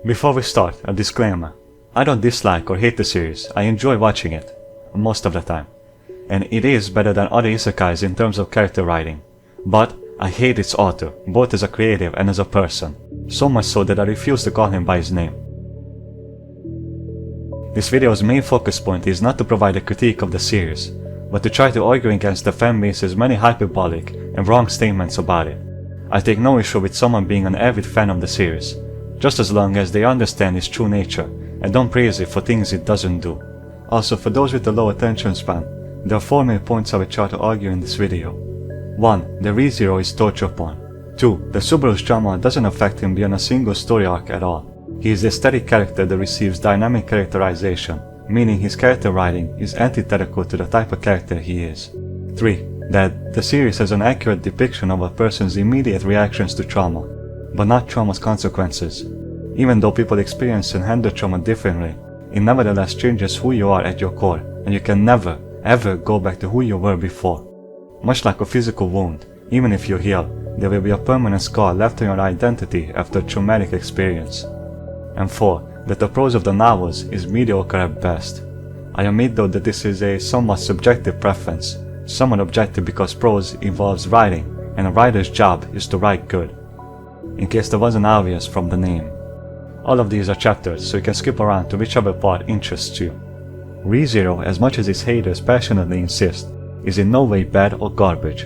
Before we start, a disclaimer. I don't dislike or hate the series, I enjoy watching it, most of the time. And it is better than other isekais in terms of character writing. But I hate its author, both as a creative and as a person, so much so that I refuse to call him by his name. This video's main focus point is not to provide a critique of the series, but to try to argue against the fanbase's many hyperbolic and wrong statements about it. I take no issue with someone being an avid fan of the series, just as long as they understand its true nature and don't praise it for things it doesn't do. Also, for those with a low attention span, there are 4 main points I will try to argue in this video. 1. The ReZero is torture porn. 2. The Subaru's drama doesn't affect him beyond a single story arc at all. He is a static character that receives dynamic characterization, meaning his character writing is antithetical to the type of character he is. 3. That the series has an accurate depiction of a person's immediate reactions to trauma, but not trauma's consequences. Even though people experience and handle trauma differently, it nevertheless changes who you are at your core, and you can never, ever go back to who you were before. Much like a physical wound, even if you heal, there will be a permanent scar left on your identity after a traumatic experience. And 4. That the prose of the novels is mediocre at best. I admit though that this is a somewhat subjective preference, somewhat objective because prose involves writing, and a writer's job is to write good. In case that wasn't obvious from the name. All of these are chapters, so you can skip around to whichever part interests you. ReZero, as much as its haters passionately insist, is in no way bad or garbage.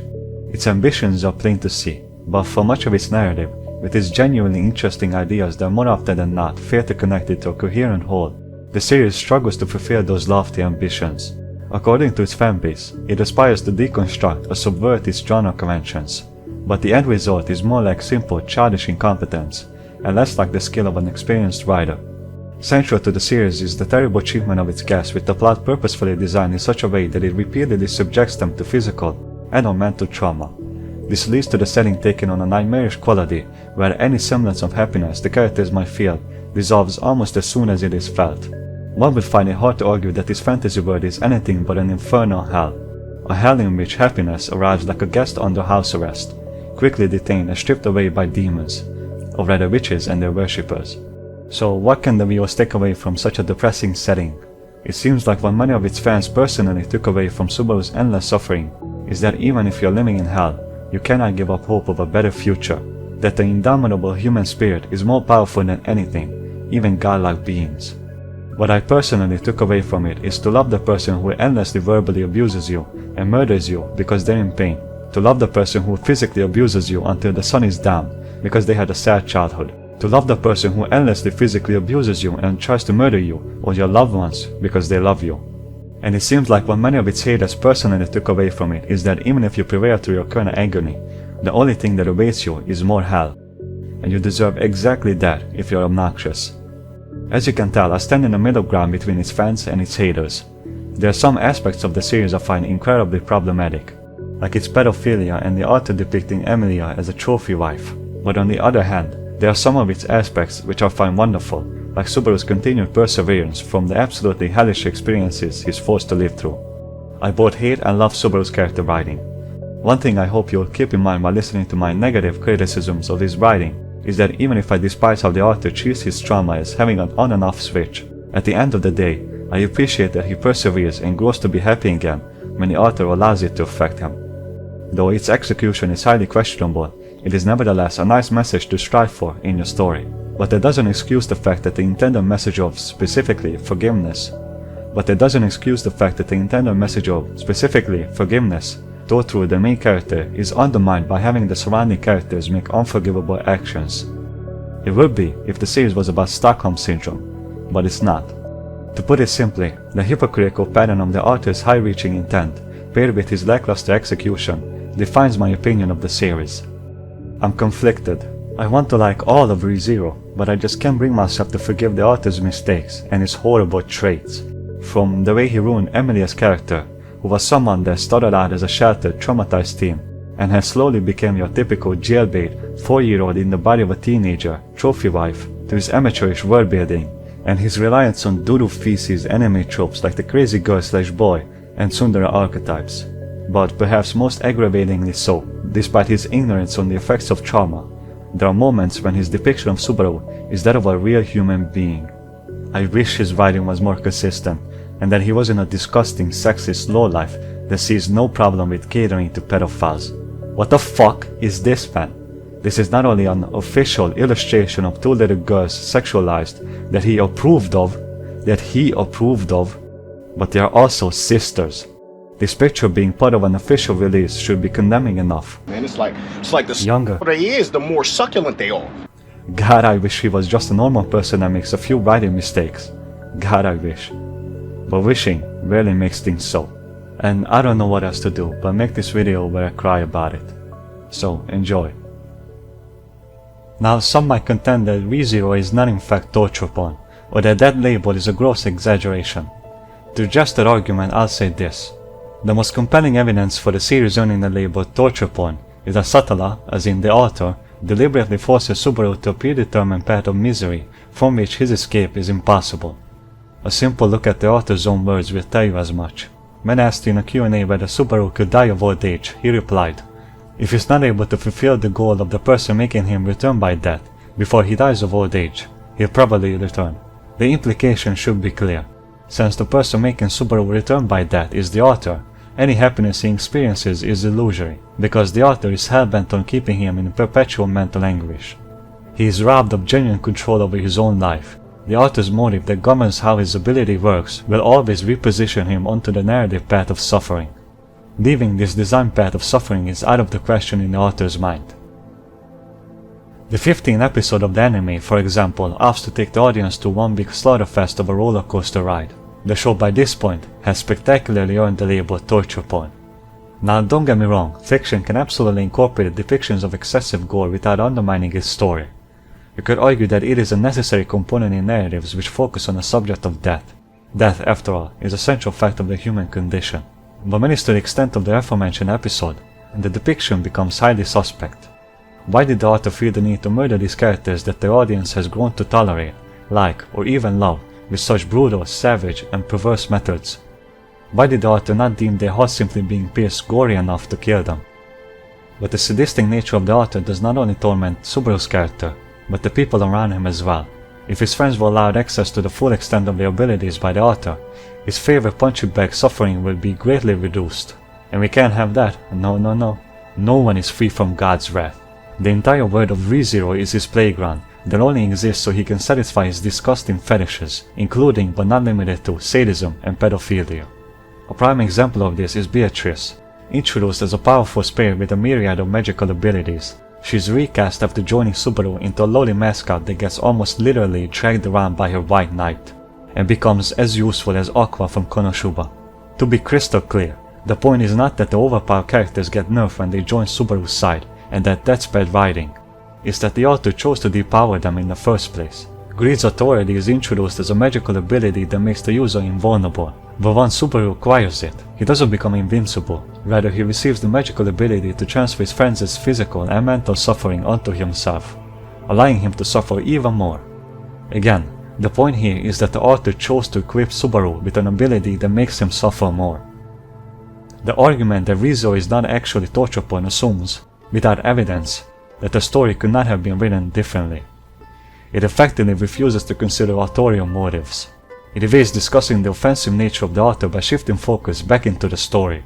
Its ambitions are plain to see, but for much of its narrative, with its genuinely interesting ideas that more often than not fail to connect it to a coherent whole, the series struggles to fulfill those lofty ambitions. According to its fanbase, it aspires to deconstruct or subvert its genre conventions, but the end result is more like simple childish incompetence, and less like the skill of an experienced writer. Central to the series is the terrible treatment of its guests, with the plot purposefully designed in such a way that it repeatedly subjects them to physical and or mental trauma. This leads to the setting taking on a nightmarish quality, where any semblance of happiness the characters might feel dissolves almost as soon as it is felt. One would find it hard to argue that this fantasy world is anything but an infernal hell, a hell in which happiness arrives like a guest under house arrest, quickly detained and stripped away by demons, or rather witches and their worshippers. So what can the viewers take away from such a depressing setting? It seems like what many of its fans personally took away from Subaru's endless suffering is that even if you're living in hell, you cannot give up hope of a better future, that the indomitable human spirit is more powerful than anything, even godlike beings. What I personally took away from it is to love the person who endlessly verbally abuses you and murders you because they're in pain, to love the person who physically abuses you until the sun is down because they had a sad childhood, to love the person who endlessly physically abuses you and tries to murder you or your loved ones because they love you. And it seems like what many of its haters personally took away from it is that even if you prevail through your current agony, the only thing that awaits you is more hell. And you deserve exactly that if you're obnoxious. As you can tell, I stand in the middle ground between its fans and its haters. There are some aspects of the series I find incredibly problematic, like its pedophilia and the author depicting Emilia as a trophy wife. But on the other hand, there are some of its aspects which I find wonderful, like Subaru's continued perseverance from the absolutely hellish experiences he's forced to live through. I both hate and love Subaru's character writing. One thing I hope you'll keep in mind while listening to my negative criticisms of his writing is that even if I despise how the author treats his trauma as having an on and off switch, at the end of the day, I appreciate that he perseveres and grows to be happy again when the author allows it to affect him. Though its execution is highly questionable, it is nevertheless a nice message to strive for in your story. But that doesn't excuse the fact that the intended message of specifically forgiveness told through the main character is undermined by having the surrounding characters make unforgivable actions. It would be if the series was about Stockholm Syndrome, but it's not. To put it simply, the hypocritical pattern of the author's high-reaching intent, paired with his lackluster execution, defines my opinion of the series. I'm conflicted. I want to like all of ReZero, but I just can't bring myself to forgive the author's mistakes and his horrible traits. From the way he ruined Emilia's character, who was someone that started out as a sheltered, traumatized teen, and has slowly become your typical jailbait 4-year-old in the body of a teenager, trophy wife, to his amateurish world building, and his reliance on doodoo feces anime tropes like the crazy girl/boy and tsundere archetypes. But perhaps most aggravatingly so, despite his ignorance on the effects of trauma, There are moments when his depiction of Subaru is that of a real human being. I wish his writing was more consistent, and that he wasn't a disgusting, sexist lowlife that sees no problem with catering to pedophiles. What the fuck is this, man? This is not only an official illustration of two little girls sexualized that he approved of, but they are also sisters. This picture being part of an official release should be condemning enough. Man, it's like the younger they is, the more succulent they are. God, I wish he was just a normal person that makes a few writing mistakes. God, I wish. But wishing rarely makes things so. And I don't know what else to do but make this video where I cry about it. So enjoy. Now some might contend that ReZero is not in fact torture porn, or that label is a gross exaggeration. To just that argument I'll say this. The most compelling evidence for the series earning the label torture porn is that Satella, as in the author, deliberately forces Subaru to a predetermined path of misery from which his escape is impossible. A simple look at the author's own words will tell you as much. When asked in a Q&A whether Subaru could die of old age, he replied, "If he's not able to fulfill the goal of the person making him return by death before he dies of old age, he'll probably return." The implication should be clear. Since the person making Subaru return by death is the author, any happiness he experiences is illusory, because the author is hell-bent on keeping him in perpetual mental anguish. He is robbed of genuine control over his own life. The author's motive that governs how his ability works will always reposition him onto the narrative path of suffering. Leaving this design path of suffering is out of the question in the author's mind. The 15th episode of the anime, for example, opts to take the audience to one big slaughterfest of a roller coaster ride. The show by this point has spectacularly earned the label torture porn. Now don't get me wrong, fiction can absolutely incorporate depictions of excessive gore without undermining its story. You could argue that it is a necessary component in narratives which focus on the subject of death. Death, after all, is a central fact of the human condition. But when it's to the extent of the aforementioned episode, and the depiction becomes highly suspect. Why did the author feel the need to murder these characters that the audience has grown to tolerate, like, or even love, with such brutal, savage, and perverse methods? Why did the author not deem their hearts simply being pierced gory enough to kill them? But the sadistic nature of the author does not only torment Subaru's character, but the people around him as well. If his friends were allowed access to the full extent of their abilities by the author, his favorite punching bag suffering will be greatly reduced. And we can't have that. No. No one is free from God's wrath. The entire world of ReZero is his playground that only exists so he can satisfy his disgusting fetishes, including but not limited to sadism and pedophilia. A prime example of this is Beatrice, introduced as a powerful spirit with a myriad of magical abilities. She is recast after joining Subaru into a lowly mascot that gets almost literally dragged around by her white knight, and becomes as useful as Aqua from Konosuba. To be crystal clear, the point is not that the overpowered characters get nerfed when they join Subaru's side, and that's bad writing. It's that the author chose to depower them in the first place. Greed's authority is introduced as a magical ability that makes the user invulnerable, but once Subaru acquires it, he doesn't become invincible. Rather, he receives the magical ability to transfer his friends' physical and mental suffering onto himself, allowing him to suffer even more. Again, the point here is that the author chose to equip Subaru with an ability that makes him suffer more. The argument that ReZero is not actually torture porn assumes, without evidence, that the story could not have been written differently. It effectively refuses to consider authorial motives. It evades discussing the offensive nature of the author by shifting focus back into the story.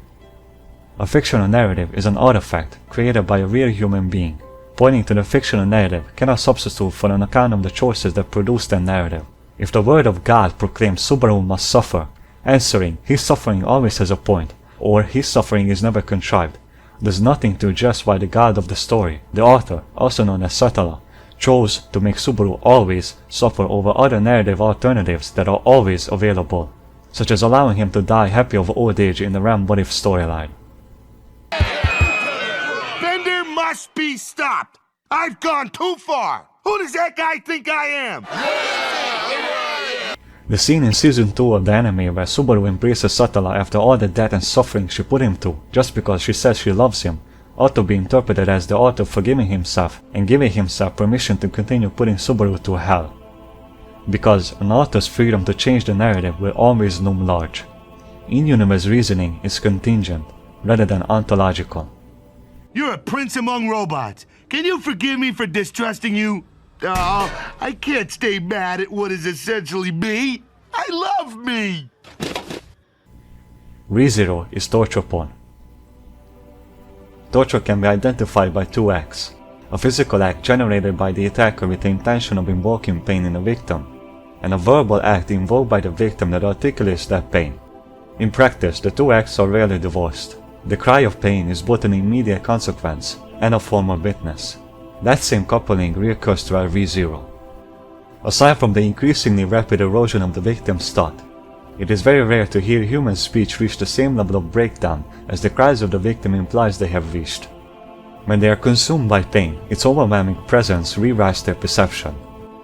A fictional narrative is an artifact created by a real human being. Pointing to the fictional narrative cannot substitute for an account of the choices that produce that narrative. If the word of God proclaims Subaru must suffer, answering his suffering always has a point, or his suffering is never contrived, there's nothing to address why the god of the story, the author, also known as Satella, chose to make Subaru always suffer over other narrative alternatives that are always available, such as allowing him to die happy of old age in the Realm What If storyline. Bender must be stopped! I've gone too far! Who does that guy think I am? The scene in season 2 of the anime where Subaru embraces Satella after all the death and suffering she put him to just because she says she loves him ought to be interpreted as the author forgiving himself and giving himself permission to continue putting Subaru to hell. Because an author's freedom to change the narrative will always loom large. In-universe reasoning is contingent rather than ontological. You're a prince among robots. Can you forgive me for distrusting you? Oh, I can't stay mad at what is essentially me. I love me! ReZero is torture porn. Torture can be identified by two acts. A physical act generated by the attacker with the intention of invoking pain in the victim, and a verbal act invoked by the victim that articulates that pain. In practice, the two acts are rarely divorced. The cry of pain is both an immediate consequence and a form of witness. That same coupling reoccurs throughout ReZero. Aside from the increasingly rapid erosion of the victim's thought, it is very rare to hear human speech reach the same level of breakdown as the cries of the victim implies they have reached. When they are consumed by pain, its overwhelming presence rewrites their perception.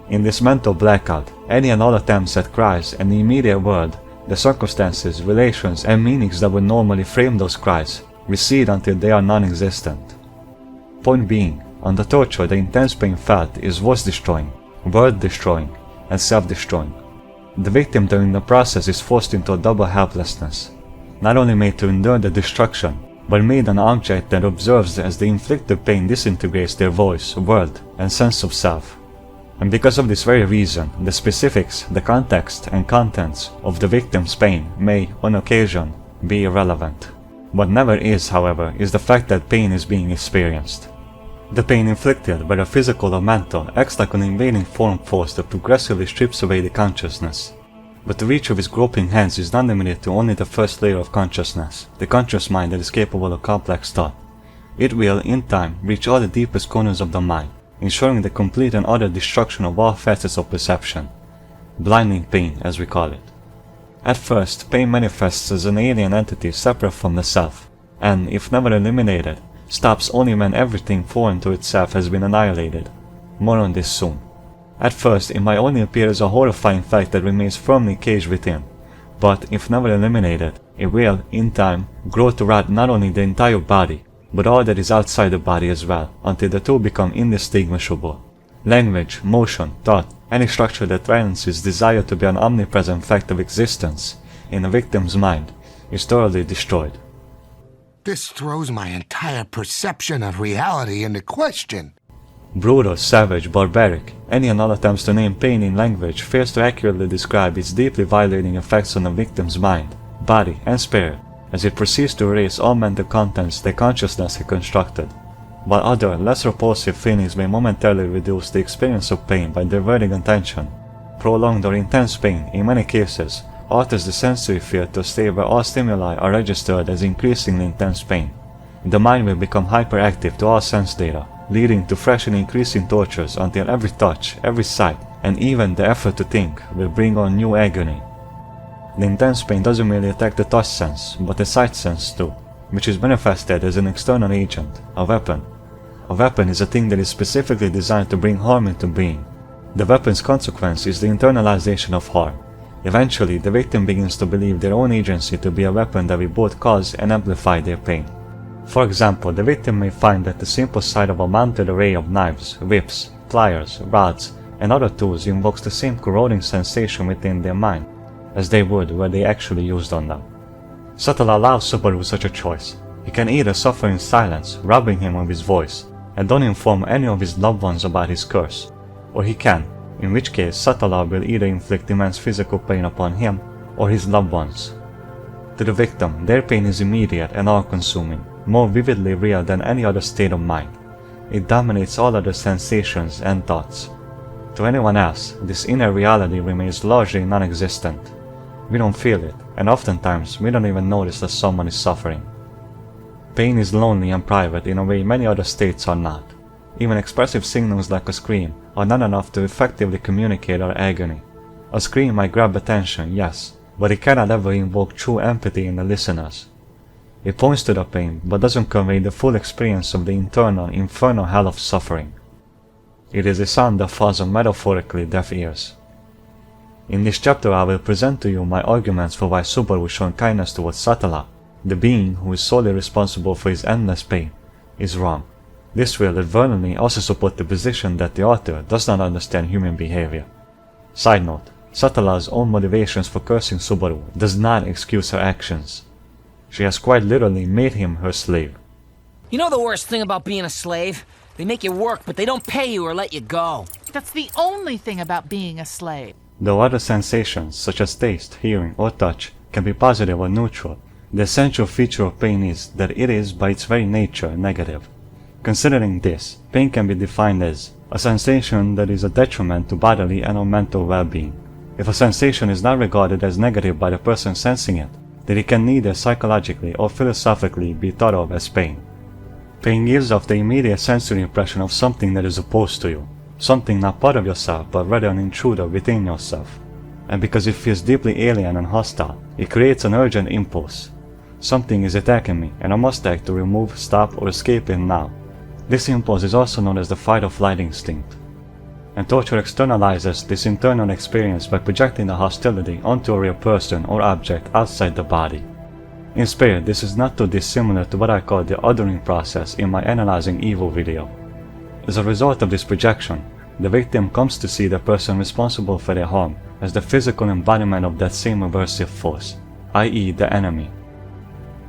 In this mental blackout, any and all attempts at cries and the immediate world, the circumstances, relations, and meanings that would normally frame those cries, recede until they are non-existent. Point being, under torture the intense pain felt is voice-destroying, word-destroying, and self-destroying. The victim during the process is forced into a double helplessness, not only made to endure the destruction, but made an object that observes as the inflicted pain disintegrates their voice, word, and sense of self. And because of this very reason, the specifics, the context, and contents of the victim's pain may, on occasion, be irrelevant. What never is, however, is the fact that pain is being experienced. The pain inflicted, whether physical or mental, acts like an invading foreign force that progressively strips away the consciousness. But the reach of his groping hands is not limited to only the first layer of consciousness, the conscious mind that is capable of complex thought. It will, in time, reach all the deepest corners of the mind, ensuring the complete and utter destruction of all facets of perception. Blinding pain, as we call it. At first, pain manifests as an alien entity separate from the self, and, if never eliminated, stops only when everything foreign to itself has been annihilated. More on this soon. At first, it might only appear as a horrifying fact that remains firmly caged within, but if never eliminated, it will, in time, grow to wrap not only the entire body, but all that is outside the body as well, until the two become indistinguishable. Language, motion, thought, any structure that threatens its desire to be an omnipresent fact of existence in the victim's mind is thoroughly destroyed. This throws my entire perception of reality into question. Brutal, savage, barbaric, any and all attempts to name pain in language fails to accurately describe its deeply violating effects on the victim's mind, body, and spirit, as it proceeds to erase all mental contents their consciousness had constructed, while other, less repulsive feelings may momentarily reduce the experience of pain by diverting attention. Prolonged or intense pain, in many cases, alters the sensory field to a state where all stimuli are registered as increasingly intense pain. The mind will become hyperactive to all sense data, leading to fresh and increasing tortures until every touch, every sight, and even the effort to think will bring on new agony. The intense pain doesn't merely attack the touch sense, but the sight sense too, which is manifested as an external agent, a weapon. A weapon is a thing that is specifically designed to bring harm into being. The weapon's consequence is the internalization of harm. Eventually, the victim begins to believe their own agency to be a weapon that will both cause and amplify their pain. For example, the victim may find that the simple sight of a mounted array of knives, whips, pliers, rods, and other tools invokes the same corroding sensation within their mind as they would were they actually used on them. Satella allows Subaru such a choice. He can either suffer in silence, robbing him of his voice, and don't inform any of his loved ones about his curse, or he can, in which case Satella will either inflict immense physical pain upon him or his loved ones. To the victim, their pain is immediate and all-consuming, more vividly real than any other state of mind. It dominates all other sensations and thoughts. To anyone else, this inner reality remains largely non-existent. We don't feel it, and oftentimes we don't even notice that someone is suffering. Pain is lonely and private in a way many other states are not. Even expressive signals like a scream are not enough to effectively communicate our agony. A scream might grab attention, yes, but it cannot ever invoke true empathy in the listeners. It points to the pain, but doesn't convey the full experience of the internal, infernal hell of suffering. It is a sound that falls on metaphorically deaf ears. In this chapter I will present to you my arguments for why Subaru shown kindness towards Satella, the being who is solely responsible for his endless pain, is wrong. This will advertently also support the position that the author does not understand human behavior. Side note, Satella's own motivations for cursing Subaru does not excuse her actions. She has quite literally made him her slave. You know the worst thing about being a slave? They make you work, but they don't pay you or let you go. That's the only thing about being a slave. Though other sensations, such as taste, hearing, or touch, can be positive or neutral, the essential feature of pain is that it is, by its very nature, negative. Considering this, pain can be defined as a sensation that is a detriment to bodily and or mental well-being. If a sensation is not regarded as negative by the person sensing it, then it can neither psychologically or philosophically be thought of as pain. Pain gives off the immediate sensory impression of something that is opposed to you, something not part of yourself but rather an intruder within yourself. And because it feels deeply alien and hostile, it creates an urgent impulse. Something is attacking me and I must act to remove, stop, or escape it now. This impulse is also known as the fight-or-flight instinct. And torture externalizes this internal experience by projecting the hostility onto a real person or object outside the body. In spirit, this is not too dissimilar to what I call the othering process in my Analyzing Evil video. As a result of this projection, the victim comes to see the person responsible for their harm as the physical embodiment of that same aversive force, i.e. the enemy.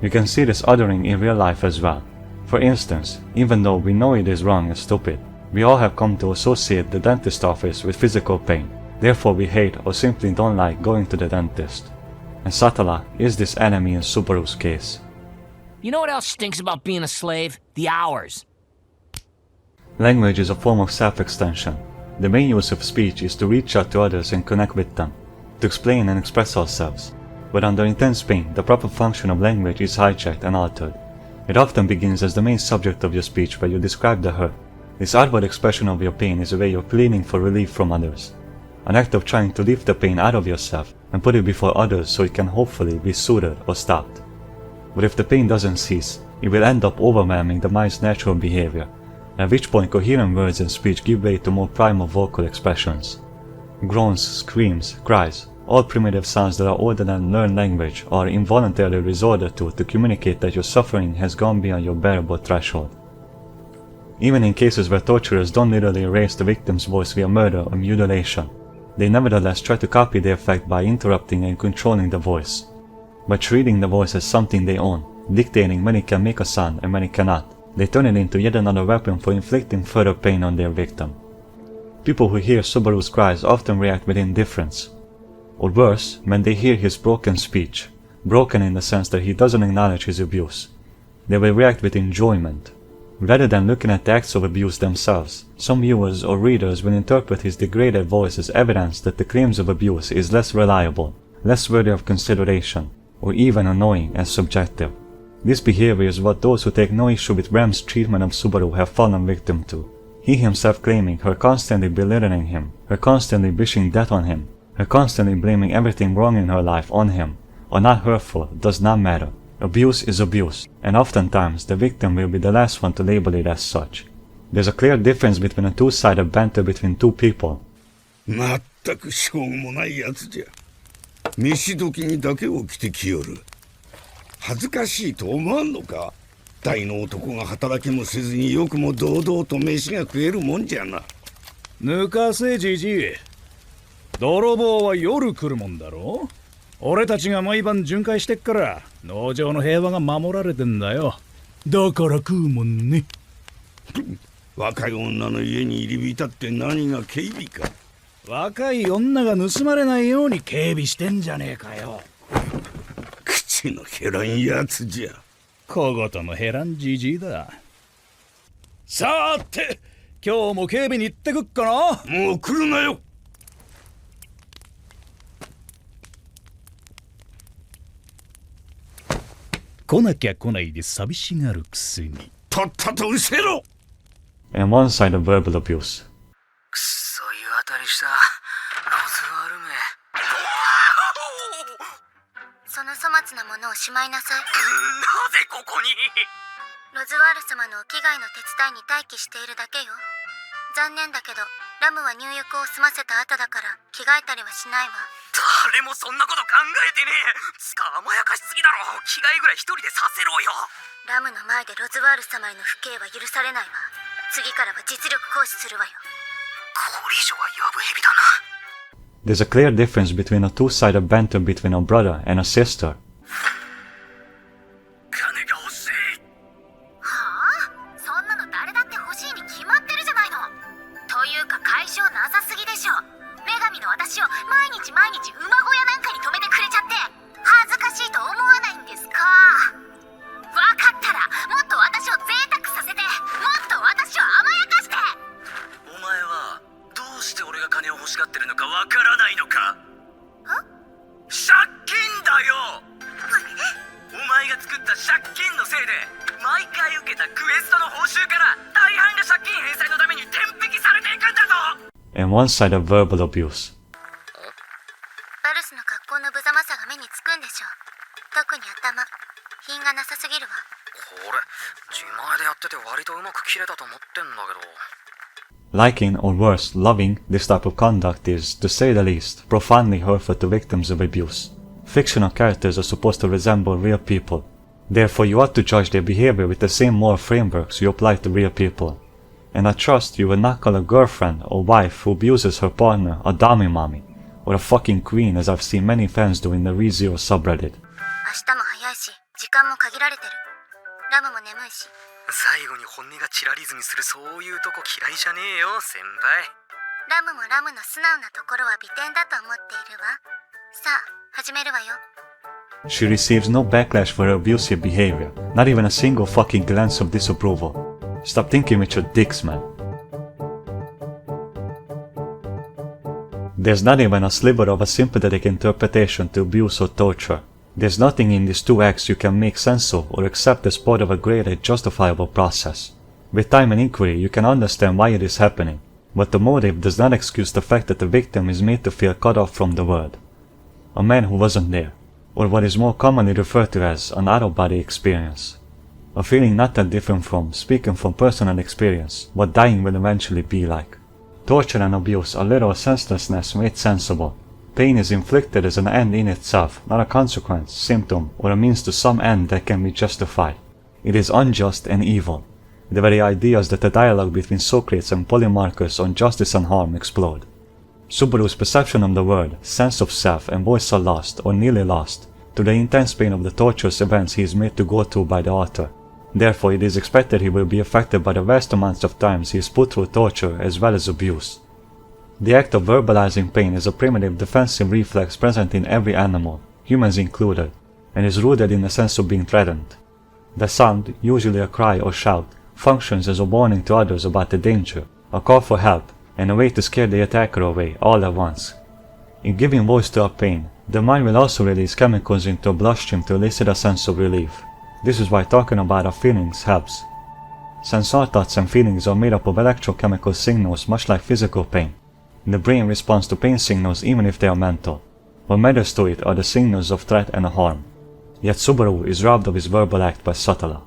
You can see this othering in real life as well. For instance, even though we know it is wrong and stupid, we all have come to associate the dentist office with physical pain, therefore we hate or simply don't like going to the dentist. And Satella is this enemy in Subaru's case. You know what else stinks about being a slave? The hours. Language is a form of self-extension. The main use of speech is to reach out to others and connect with them, to explain and express ourselves. But under intense pain, the proper function of language is hijacked and altered. It often begins as the main subject of your speech where you describe the hurt. This outward expression of your pain is a way of pleading for relief from others, an act of trying to lift the pain out of yourself and put it before others so it can hopefully be soothed or stopped. But if the pain doesn't cease, it will end up overwhelming the mind's natural behavior, at which point coherent words and speech give way to more primal vocal expressions. Groans, screams, cries, all primitive sounds that are older than learned language are involuntarily resorted to communicate that your suffering has gone beyond your bearable threshold. Even in cases where torturers don't literally erase the victim's voice via murder or mutilation, they nevertheless try to copy the effect by interrupting and controlling the voice. By treating the voice as something they own, dictating when it can make a sound and when it cannot, they turn it into yet another weapon for inflicting further pain on their victim. People who hear Subaru's cries often react with indifference. Or worse, when they hear his broken speech, broken in the sense that he doesn't acknowledge his abuse, they will react with enjoyment. Rather than looking at the acts of abuse themselves, some viewers or readers will interpret his degraded voice as evidence that the claims of abuse is less reliable, less worthy of consideration, or even annoying and subjective. This behavior is what those who take no issue with Realm's treatment of Subaru have fallen victim to. He himself claiming her constantly belittling him, her constantly wishing death on him, her constantly blaming everything wrong in her life on him, or not her fault, does not matter. Abuse is abuse, and oftentimes the victim will be the last one to label it as such. There's a clear difference between a two-sided banter between two people. まったくしょうもないやつじゃ。飯時にだけ起きてきよる。恥ずかしいと思わんのか？大の男が働きもせずによくも堂々と飯が食えるもんじゃな。抜かせじじい。泥棒は夜来るもんだろ。俺たちが毎晩巡回してっから農場の平和が守られてんだよ。だから食うもんね。若い女の家に入り浸って何が警備か。若い女が盗まれないように警備してんじゃねえかよ。口の減らんやつじゃ。小言の減らんじじいだ。さーて、今日も警備に行ってくっかな。もう来るなよ。来なきゃ来ないで寂しがるくせに。とっとと失せろ。And one-sided verbal abuse. くっそ湯あたりしたロズワルめ。その粗末なものをしまいなさい。なぜここに？ロズワール様のお着替えの手伝いに待機しているだけよ。残念だけどラムは入浴を済ませた後だから着替えたりはしないわ。誰もそんなこと考えてねえ。つか甘やかしすぎだろ。着替えぐらい一人でさせろよ。ラムの前でロズワール様への不敬は許されないわ。次からは実力行使するわよ。これ以上はヤブヘビだな。There's a clear difference between a two-sided banter between a brother and a sister. 金が欲しい。はあ？私を毎日馬小屋なんかに泊めてくれちゃって恥ずかしいと思わないんですか？分かったらもっと私を贅沢させて、もっと私を甘やかして。お前はどうして俺が金を欲しがってるのかわからないのか？借金だよ。お前が作った借金のせいで毎回受けたクエストの報酬から大半が借金返済のために天引きされていくんだぞ。 And one side of verbal abuse. バルスの格好の無様さが目につくんでしょう。特に頭、品がなさすぎるわ。これ自前でやってて割とうまく切れたと思ってんだけど。Liking, or worse, loving this type of conduct is, to say the least, profoundly hurtful to victims of abuse. Fictional characters are supposed to resemble real people. Therefore, you ought to judge their behavior with the same moral frameworks you apply to real people. And I trust you will not call a girlfriend or wife who abuses her partner a dummy mommy, or a fucking queen as I've seen many fans do in the ReZero subreddit. 明日も早いし、時間も限られてる。ラムも眠いし。最後に本音がチラリズムするそういうとこ嫌いじゃねえよ、先輩。ラムもラムの素直なところは美点だと思っているわ。さあ、始めるわよ。She receives no backlash for her abusive behavior, not even a single fucking glance of disapproval. Stop thinking with your dicks, man. There's not even a sliver of a sympathetic interpretation to abuse or torture. There's nothing in these two acts you can make sense of or accept as part of a greater justifiable process. With time and inquiry, you can understand why it is happening, but the motive does not excuse the fact that the victim is made to feel cut off from the world. A man who wasn't there, or what is more commonly referred to as an out-of-body experience. A feeling not that different from, speaking from personal experience, what dying will eventually be like. Torture and abuse are literal senselessness made sensible. Pain is inflicted as an end in itself, not a consequence, symptom, or a means to some end that can be justified. It is unjust and evil. The very ideas that the dialogue between Socrates and Polemarchus on justice and harm explode. Subaru's perception of the world, sense of self, and voice are lost, or nearly lost, to the intense pain of the torturous events he is made to go through by the author. Therefore, it is expected he will be affected by the vast amounts of times he is put through torture as well as abuse. The act of verbalizing pain is a primitive defensive reflex present in every animal, humans included, and is rooted in the sense of being threatened. The sound, usually a cry or shout, functions as a warning to others about the danger, a call for help, and a way to scare the attacker away all at once. In giving voice to our pain, the mind will also release chemicals into a bloodstream to elicit a sense of relief. This is why talking about our feelings helps. Since our thoughts and feelings are made up of electrochemical signals much like physical pain, the brain responds to pain signals even if they are mental. What matters to it are the signals of threat and harm. Yet Subaru is robbed of his verbal act by Satella.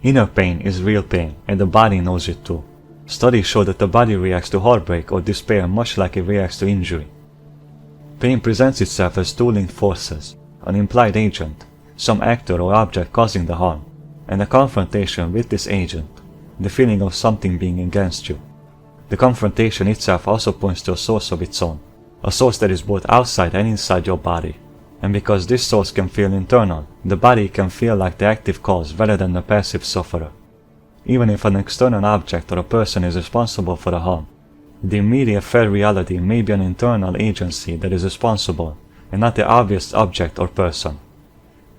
Inner pain is real pain, and the body knows it too. Studies show that the body reacts to heartbreak or despair much like it reacts to injury. Pain presents itself as two linked forces, an implied agent, some actor or object causing the harm, and a confrontation with this agent, the feeling of something being against you. The confrontation itself also points to a source of its own, a source that is both outside and inside your body, and because this source can feel internal, the body can feel like the active cause rather than the passive sufferer. Even if an external object or a person is responsible for the harm, the immediate felt reality may be an internal agency that is responsible, and not the obvious object or person.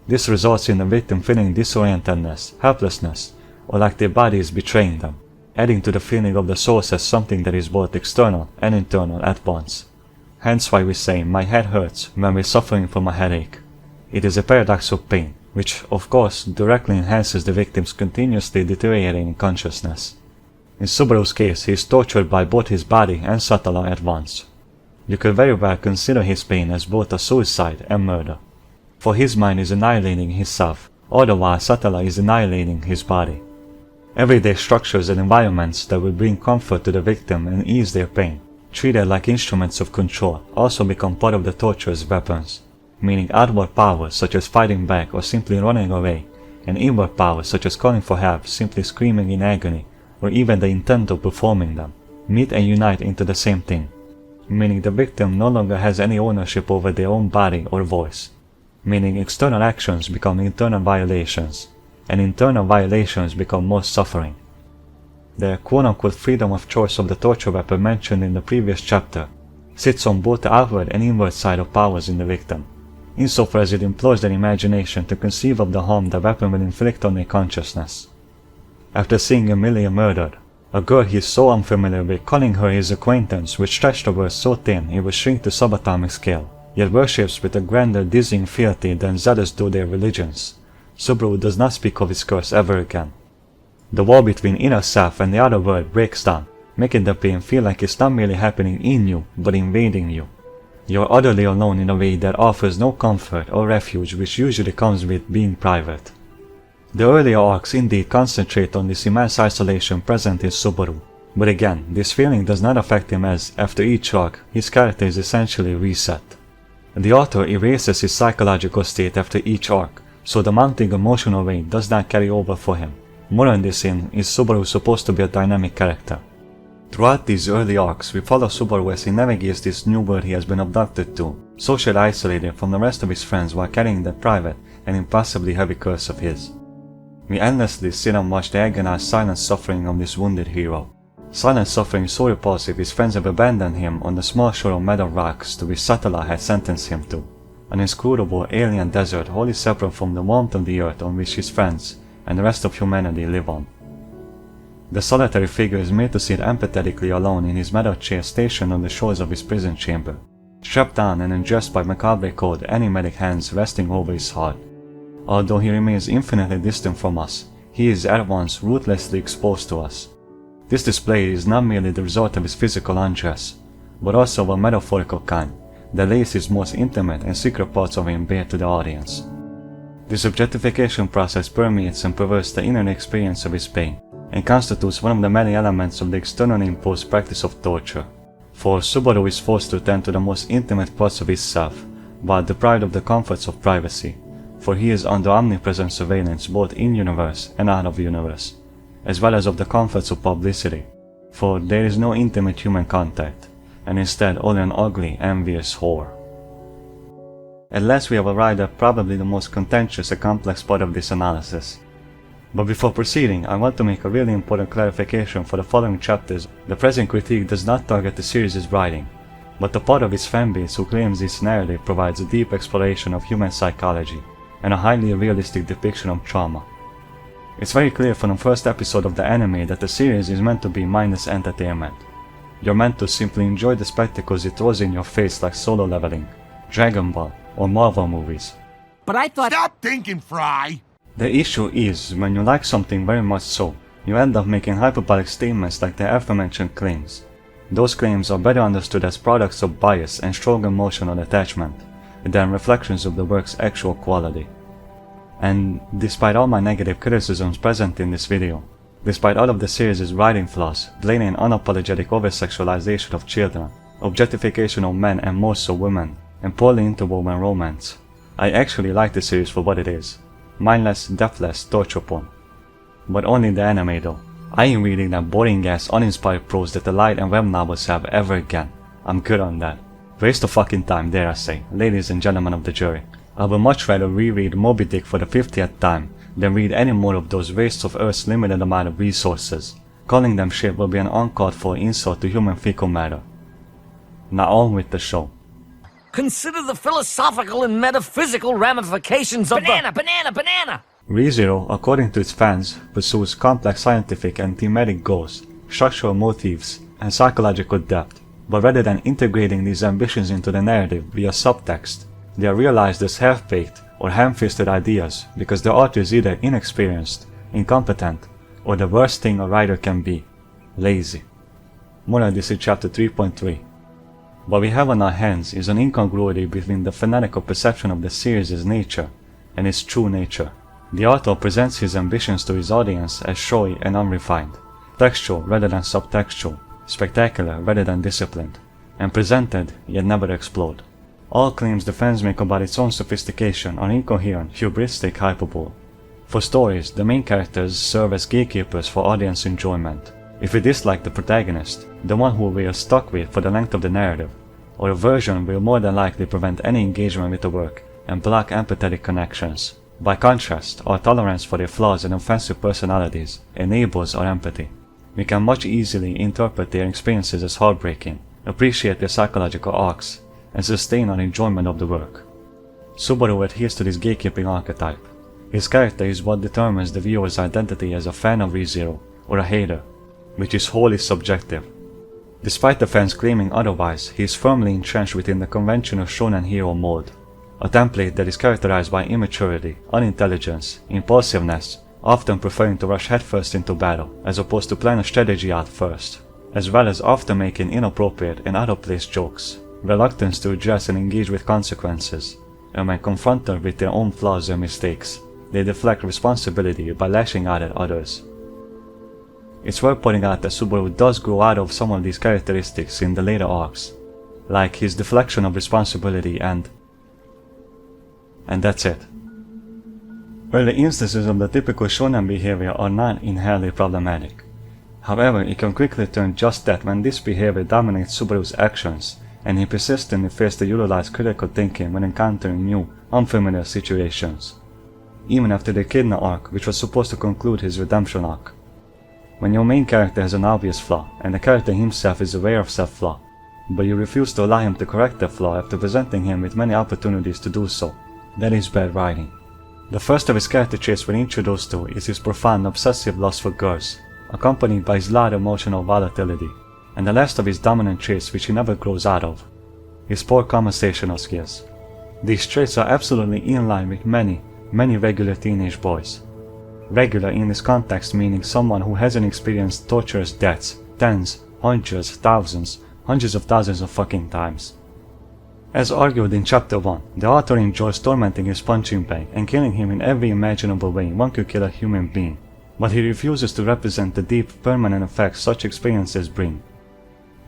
This results in the victim feeling disorientedness, helplessness, or like their body is betraying them, adding to the feeling of the source as something that is both external and internal at once. Hence why we say, my head hurts when we're suffering from a headache. It is a paradox of pain, which, of course, directly enhances the victim's continuously deteriorating consciousness. In Subaru's case, he is tortured by both his body and Satella at once. You could very well consider his pain as both a suicide and murder. For his mind is annihilating himself, all the while Satella is annihilating his body. Everyday structures and environments that will bring comfort to the victim and ease their pain, treated like instruments of control, also become part of the torturer's weapons, meaning outward powers such as fighting back or simply running away, and inward powers such as calling for help, simply screaming in agony, or even the intent of performing them, meet and unite into the same thing, meaning the victim no longer has any ownership over their own body or voice, meaning external actions become internal violations, and internal violations become more suffering. The quote-unquote freedom of choice of the torture weapon mentioned in the previous chapter sits on both the outward and inward side of powers in the victim, insofar as it employs their imagination to conceive of the harm the weapon will inflict on their consciousness. After seeing Emilia murdered, a girl he is so unfamiliar with calling her his acquaintance which stretched the words so thin it would shrink to subatomic scale, yet worships with a grander dizzying fealty than zealots do their religions, Subaru does not speak of his curse ever again. The wall between inner self and the outer world breaks down, making the pain feel like it's not merely happening in you, but invading you. You are utterly alone in a way that offers no comfort or refuge which usually comes with being private. The earlier arcs indeed concentrate on this immense isolation present in Subaru, but again, this feeling does not affect him as, after each arc, his character is essentially reset. The author erases his psychological state after each arc, so the mounting emotional weight does not carry over for him. More on this in Is Subaru Supposed to be a Dynamic Character? Throughout these early arcs, we follow Subaru as he navigates this new world he has been abducted to, socially isolated from the rest of his friends while carrying that private and impossibly heavy curse of his. We endlessly sit and watch the agonized silent suffering of this wounded hero. Silent suffering so repulsive his friends have abandoned him on the small shore of meadow rocks to which Satella had sentenced him to, an inscrutable alien desert wholly separate from the warmth of the earth on which his friends and the rest of humanity live on. The solitary figure is made to sit empathetically alone in his metal chair stationed on the shores of his prison chamber, strapped down and undressed by macabre cold enigmatic hands resting over his heart. Although he remains infinitely distant from us, he is at once ruthlessly exposed to us. This display is not merely the result of his physical undress, but also of a metaphorical kind that lays his most intimate and secret parts of him bare to the audience. This objectification process permeates and perverts the inner experience of his pain, and constitutes one of the many elements of the externally imposed practice of torture. For Subaru is forced to tend to the most intimate parts of his self, while deprived of the comforts of privacy, for he is under omnipresent surveillance both in-universe and out-of-universe, as well as of the comforts of publicity, for there is no intimate human contact, and instead only an ugly, envious whore. At last we have arrived at probably the most contentious and complex part of this analysis. But before proceeding, I want to make a really important clarification for the following chapters. The present critique does not target the series' writing, but the part of its fanbase who claims this narrative provides a deep exploration of human psychology and a highly realistic depiction of trauma. It's very clear from the first episode of the anime that the series is meant to be mindless entertainment. You're meant to simply enjoy the spectacles it throws in your face like Solo Leveling, Dragon Ball, or Marvel movies. But I thought... Stop thinking, Fry! The issue is, when you like something very much so, you end up making hyperbolic statements like the aforementioned claims. Those claims are better understood as products of bias and strong emotional attachment, than reflections of the work's actual quality. And despite all my negative criticisms present in this video, despite all of the series' writing flaws, blatant unapologetic over-sexualization of children, objectification of men and more so women, and poorly interwoven romance, I actually like the series for what it is. Mindless, depthless torture porn. But only the anime though. I ain't reading that boring ass uninspired prose that the light and web novels have ever again. I'm good on that. Waste of fucking time, dare I say, ladies and gentlemen of the jury. I would much rather reread Moby Dick for the 50th time than read any more of those wastes of Earth's limited amount of resources. Calling them shit will be an uncalled for insult to human fecal matter. Now on with the show. Consider the philosophical and metaphysical ramifications of banana! ReZero, according to its fans, pursues complex scientific and thematic goals, structural motifs, and psychological depth, but rather than integrating these ambitions into the narrative via subtext, they are realized as half-baked or ham-fisted ideas because the author is either inexperienced, incompetent, or the worst thing a writer can be, lazy. More on this in chapter 3.3. What we have on our hands is an incongruity between the fanatical perception of the series' nature and its true nature. The author presents his ambitions to his audience as showy and unrefined, textual rather than subtextual, spectacular rather than disciplined, and presented yet never explored. All claims the fans make about its own sophistication are incoherent, hubristic hyperbole. For stories, the main characters serve as gatekeepers for audience enjoyment. If we dislike the protagonist, the one who we are stuck with for the length of the narrative, our aversion will more than likely prevent any engagement with the work and block empathetic connections. By contrast, our tolerance for their flaws and offensive personalities enables our empathy. We can much easily interpret their experiences as heartbreaking, appreciate their psychological arcs, and sustain our enjoyment of the work. Subaru adheres to this gatekeeping archetype. His character is what determines the viewer's identity as a fan of ReZero or a hater, which is wholly subjective. Despite the fans claiming otherwise, he is firmly entrenched within the conventional shonen hero mold, a template that is characterized by immaturity, unintelligence, impulsiveness, often preferring to rush headfirst into battle as opposed to plan a strategy out first, as well as often making inappropriate and out-of-place jokes, reluctance to address and engage with consequences, and when confronted with their own flaws and mistakes, they deflect responsibility by lashing out at others. It's worth pointing out that Subaru does grow out of some of these characteristics in the later arcs, like his deflection of responsibility and that's it. Early instances of the typical shonen behavior are not inherently problematic. However, it can quickly turn just that when this behavior dominates Subaru's actions, and he persistently fails to utilize critical thinking when encountering new, unfamiliar situations. Even after the Echidna arc, which was supposed to conclude his redemption arc. When your main character has an obvious flaw, and the character himself is aware of said flaw, but you refuse to allow him to correct the flaw after presenting him with many opportunities to do so, that is bad writing. The first of his character traits we're introduced to is his profound obsessive lust for girls, accompanied by his loud emotional volatility, and the last of his dominant traits which he never grows out of, his poor conversational skills. These traits are absolutely in line with many regular teenage boys. Regular in this context meaning someone who hasn't experienced torturous deaths tens, hundreds, thousands, hundreds of thousands of fucking times. As argued in chapter 1, the author enjoys tormenting his punching bag and killing him in every imaginable way one could kill a human being, but he refuses to represent the deep, permanent effects such experiences bring.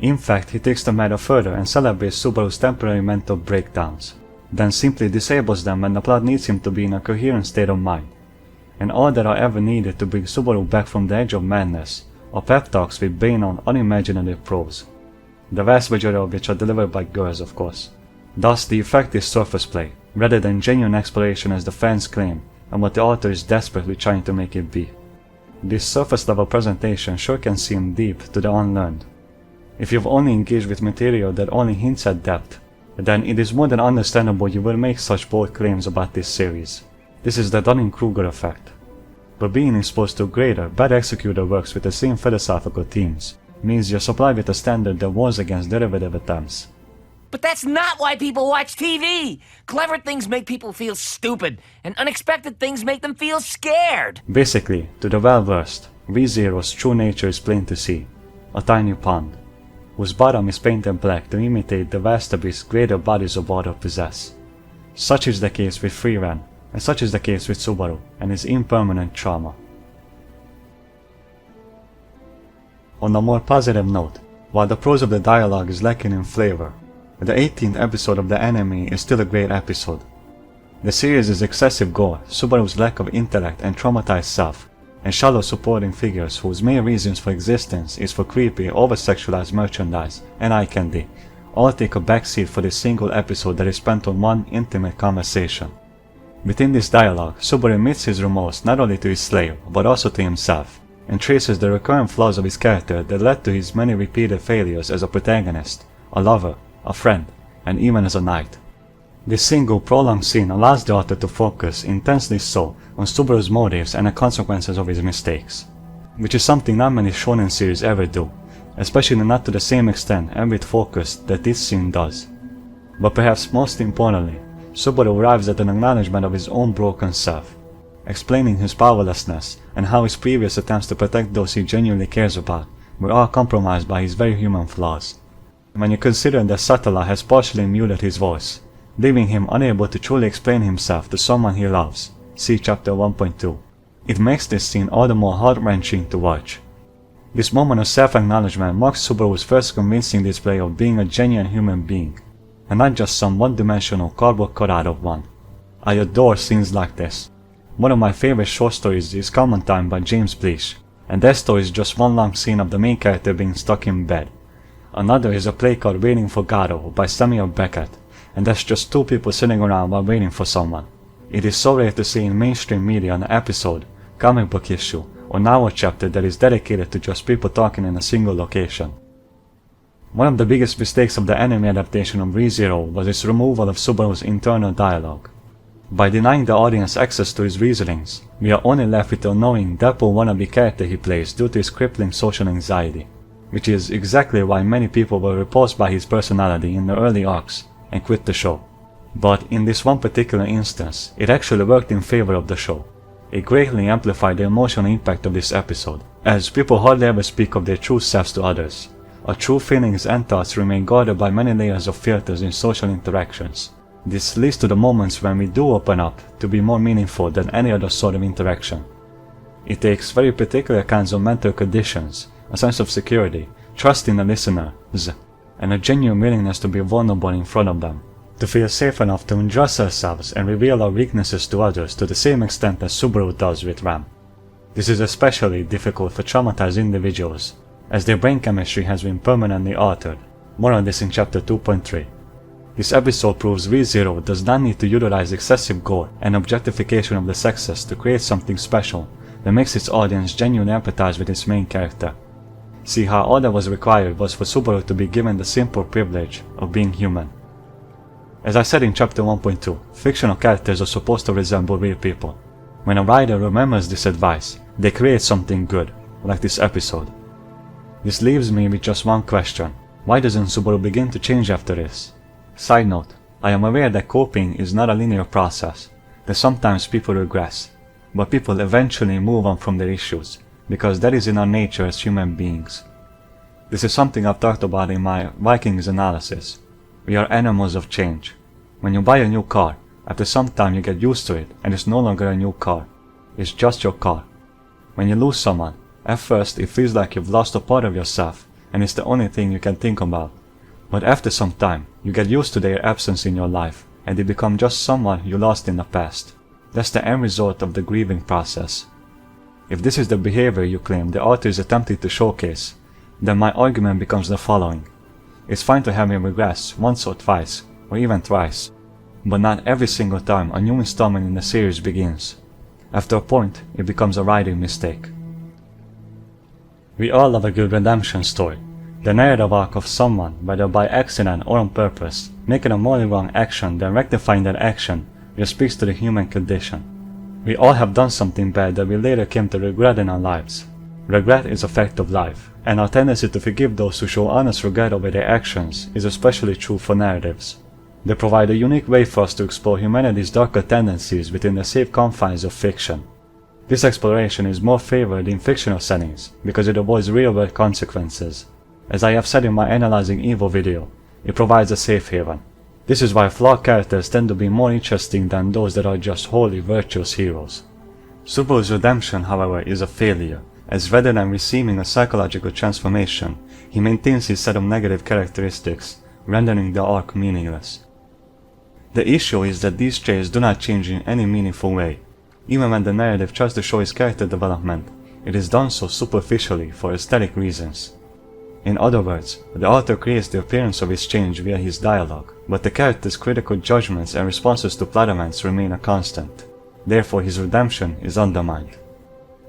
In fact, he takes the matter further and celebrates Subaru's temporary mental breakdowns, then simply disables them when the plot needs him to be in a coherent state of mind. And all that are ever needed to bring Subaru back from the edge of madness are pep talks with Bane on unimaginative prose, the vast majority of which are delivered by girls, of course. Thus, the effect is surface play, rather than genuine exploration as the fans claim, and what the author is desperately trying to make it be. This surface-level presentation sure can seem deep to the unlearned. If you've only engaged with material that only hints at depth, then it is more than understandable you will make such bold claims about this series. This is the Dunning-Kruger effect. But being exposed to greater, better executed works with the same philosophical themes means you're supplied with a standard that wars against derivative attempts. But that's not why people watch TV! Clever things make people feel stupid, and unexpected things make them feel scared! Basically, to the well-versed, ReZero's true nature is plain to see. A tiny pond, whose bottom is painted black to imitate the vast abyss greater bodies of water possess. Such is the case with Freeran, and such is the case with Subaru and his impermanent trauma. On a more positive note, while the prose of the dialogue is lacking in flavor, the 18th episode of the anime is still a great episode. The series' excessive gore, Subaru's lack of intellect and traumatized self, and shallow supporting figures whose main reasons for existence is for creepy, over-sexualized merchandise and eye candy, all take a backseat for this single episode that is spent on one intimate conversation. Within this dialogue, Subaru admits his remorse not only to his slave, but also to himself, and traces the recurrent flaws of his character that led to his many repeated failures as a protagonist, a lover, a friend, and even as a knight. This single prolonged scene allows the author to focus, intensely so, on Subaru's motives and the consequences of his mistakes, which is something not many shonen series ever do, especially not to the same extent and with focus that this scene does. But perhaps most importantly, Subaru arrives at an acknowledgement of his own broken self, explaining his powerlessness and how his previous attempts to protect those he genuinely cares about were all compromised by his very human flaws. When you consider that Satella has partially muted his voice, leaving him unable to truly explain himself to someone he loves, see chapter 1.2, it makes this scene all the more heart-wrenching to watch. This moment of self-acknowledgement marks Subaru's first convincing display of being a genuine human being, and not just some one-dimensional cardboard cutout of one. I adore scenes like this. One of my favorite short stories is Common Time by James Bleach, and that story is just one long scene of the main character being stuck in bed. Another is a play called Waiting for Godot by Samuel Beckett, and that's just two people sitting around while waiting for someone. It is so rare to see in mainstream media an episode, comic book issue, or novel chapter that is dedicated to just people talking in a single location. One of the biggest mistakes of the anime adaptation of ReZero was its removal of Subaru's internal dialogue. By denying the audience access to his reasonings, we are only left with the annoying Deadpool wannabe character he plays due to his crippling social anxiety, which is exactly why many people were repulsed by his personality in the early arcs and quit the show. But in this one particular instance, it actually worked in favor of the show. It greatly amplified the emotional impact of this episode, as people hardly ever speak of their true selves to others. Our true feelings and thoughts remain guarded by many layers of filters in social interactions. This leads to the moments when we do open up to be more meaningful than any other sort of interaction. It takes very particular kinds of mental conditions, a sense of security, trust in the listeners, and a genuine willingness to be vulnerable in front of them, to feel safe enough to undress ourselves and reveal our weaknesses to others to the same extent as Subaru does with Ram. This is especially difficult for traumatized individuals, as their brain chemistry has been permanently altered. More on this in chapter 2.3. This episode proves ReZero does not need to utilize excessive gore and objectification of the sexes to create something special that makes its audience genuinely empathize with its main character. See how all that was required was for Subaru to be given the simple privilege of being human. As I said in chapter 1.2, fictional characters are supposed to resemble real people. When a writer remembers this advice, they create something good, like this episode. This leaves me with just one question: why doesn't Subaru begin to change after this? Side note, I am aware that coping is not a linear process, that sometimes people regress, but people eventually move on from their issues, because that is in our nature as human beings. This is something I've talked about in my Vikings analysis. We are animals of change. When you buy a new car, after some time you get used to it and it's no longer a new car. It's just your car. When you lose someone, at first it feels like you've lost a part of yourself and it's the only thing you can think about. But after some time, you get used to their absence in your life and they become just someone you lost in the past. That's the end result of the grieving process. If this is the behavior you claim the author is attempting to showcase, then my argument becomes the following. It's fine to have him regress once or twice, or even thrice, but not every single time a new installment in the series begins. After a point, it becomes a writing mistake. We all love a good redemption story, the narrative arc of someone, whether by accident or on purpose, making a morally wrong action then rectifying that action, which speaks to the human condition. We all have done something bad that we later came to regret in our lives. Regret is a fact of life, and our tendency to forgive those who show honest regret over their actions is especially true for narratives. They provide a unique way for us to explore humanity's darker tendencies within the safe confines of fiction. This exploration is more favored in fictional settings because it avoids real-world consequences. As I have said in my Analyzing Evil video, it provides a safe haven. This is why flawed characters tend to be more interesting than those that are just wholly virtuous heroes. Subaru's redemption, however, is a failure, as rather than receiving a psychological transformation, he maintains his set of negative characteristics, rendering the arc meaningless. The issue is that these traits do not change in any meaningful way. Even when the narrative tries to show his character development, it is done so superficially for aesthetic reasons. In other words, the author creates the appearance of his change via his dialogue, but the character's critical judgments and responses to plot events remain a constant. Therefore his redemption is undermined.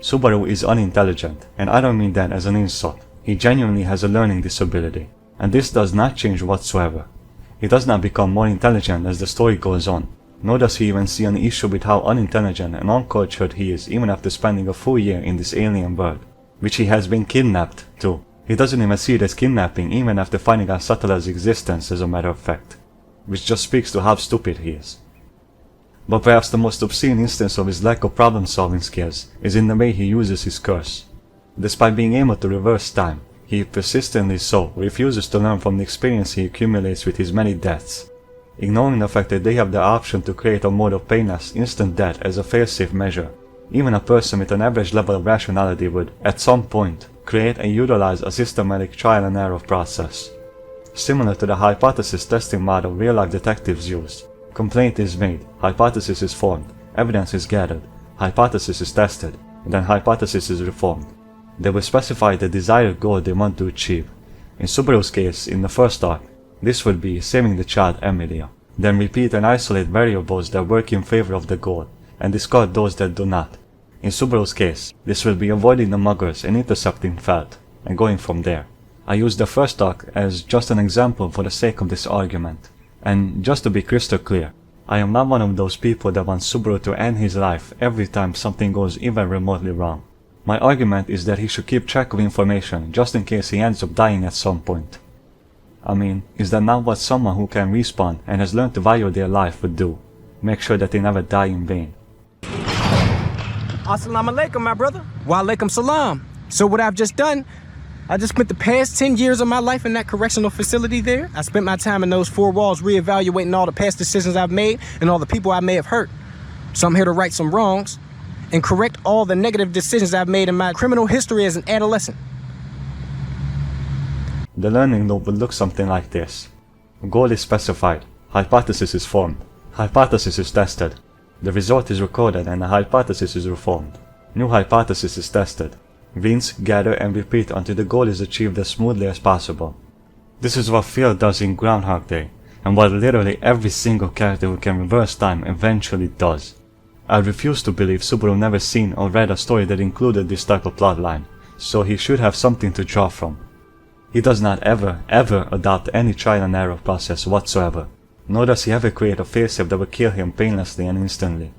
Subaru is unintelligent, and I don't mean that as an insult. He genuinely has a learning disability, and this does not change whatsoever. He does not become more intelligent as the story goes on, nor does he even see an issue with how unintelligent and uncultured he is even after spending a full year in this alien world, which he has been kidnapped to. He doesn't even see it as kidnapping even after finding out Satella's existence as a matter of fact, which just speaks to how stupid he is. But perhaps the most obscene instance of his lack of problem-solving skills is in the way he uses his curse. Despite being able to reverse time, he persistently so refuses to learn from the experience he accumulates with his many deaths, ignoring the fact that they have the option to create a mode of painless, instant death as a fail-safe measure. Even a person with an average level of rationality would, at some point, create and utilize a systematic trial and error process. Similar to the hypothesis testing model real-life detectives use. Complaint is made, hypothesis is formed, evidence is gathered, hypothesis is tested, and then hypothesis is reformed. They will specify the desired goal they want to achieve. In Subaru's case, in the first arc, this would be saving the child Emilia. Then repeat and isolate variables that work in favor of the goal, and discard those that do not. In Subaru's case, this will be avoiding the muggers and intercepting Felt, and going from there. I use the first arc as just an example for the sake of this argument. And just to be crystal clear, I am not one of those people that wants Subaru to end his life every time something goes even remotely wrong. My argument is that he should keep track of information just in case he ends up dying at some point. I mean, is that not what someone who can respawn and has learned to value their life would do? Make sure that they never die in vain. Assalamu alaikum, my brother. Wa alaikum salam. So what I've just done, I just spent the past 10 years of my life in that correctional facility there. I spent my time in those four walls reevaluating all the past decisions I've made and all the people I may have hurt. So I'm here to right some wrongs and correct all the negative decisions I've made in my criminal history as an adolescent. The learning loop would look something like this. Goal is specified, hypothesis is formed, hypothesis is tested, the result is recorded and the hypothesis is reformed. New hypothesis is tested. Rinse, gather and repeat until the goal is achieved as smoothly as possible. This is what Phil does in Groundhog Day, and what literally every single character who can reverse time eventually does. I refuse to believe Subaru never seen or read a story that included this type of plotline, so he should have something to draw from. He does not ever adopt any trial and error process whatsoever, nor does he ever create a failsafe that will kill him painlessly and instantly.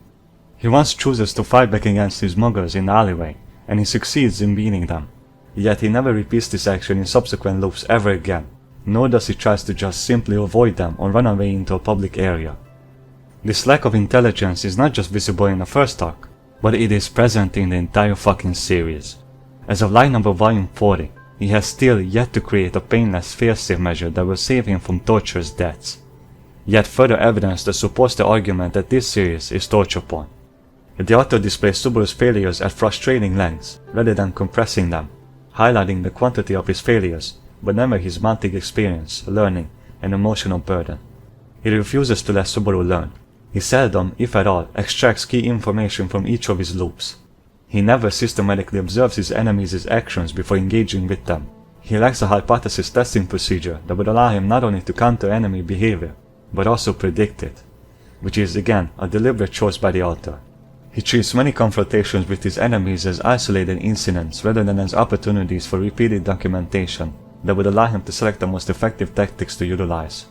He once chooses to fight back against his muggers in the alleyway, and he succeeds in beating them. Yet he never repeats this action in subsequent loops ever again, nor does he try to just simply avoid them or run away into a public area. This lack of intelligence is not just visible in the first arc, but it is present in the entire fucking series. As of line number volume 40, he has still yet to create a painless failsafe measure that will save him from torturous deaths. Yet further evidence that supports the argument that this series is torture porn. The author displays Subaru's failures at frustrating lengths, rather than compressing them, highlighting the quantity of his failures, but never his mounting experience, learning, and emotional burden. He refuses to let Subaru learn. He seldom, if at all, extracts key information from each of his loops. He never systematically observes his enemies' actions before engaging with them. He lacks a hypothesis testing procedure that would allow him not only to counter enemy behavior, but also predict it, which is again a deliberate choice by the author. He treats many confrontations with his enemies as isolated incidents rather than as opportunities for repeated documentation that would allow him to select the most effective tactics to utilize.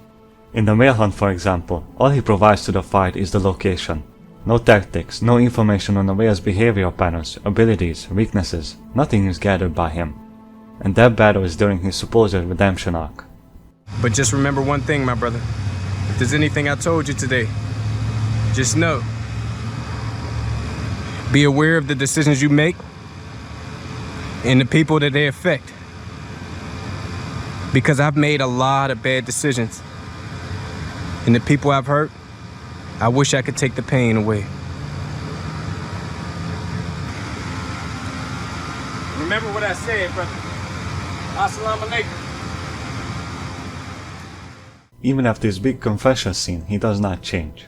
In the male hunt, for example, all he provides to the fight is the location. No tactics, no information on the whale's behavioral patterns, abilities, weaknesses, nothing is gathered by him. And that battle is during his supposed redemption arc. But just remember one thing, my brother. If there's anything I told you today, just know. Be aware of the decisions you make and the people that they affect. Because I've made a lot of bad decisions. And the people I've hurt, I wish I could take the pain away. Remember what I said, brother. Assalamu alaikum. Even after his big confession scene, he does not change.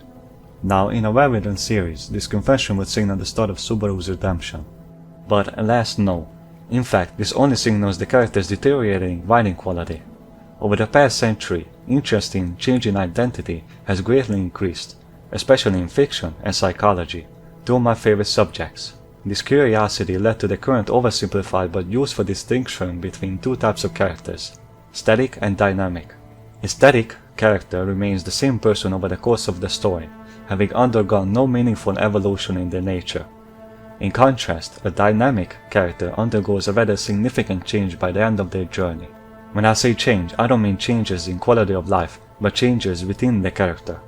Now, in a well-written series, this confession would signal the start of Subaru's redemption. But alas no. In fact, this only signals the character's deteriorating writing quality. Over the past century, interest in changing identity has greatly increased, especially in fiction and psychology, two of my favorite subjects. This curiosity led to the current oversimplified but useful distinction between two types of characters, static and dynamic. A static character remains the same person over the course of the story, having undergone no meaningful evolution in their nature. In contrast, a dynamic character undergoes a rather significant change by the end of their journey. When I say change, I don't mean changes in quality of life, but changes within the character.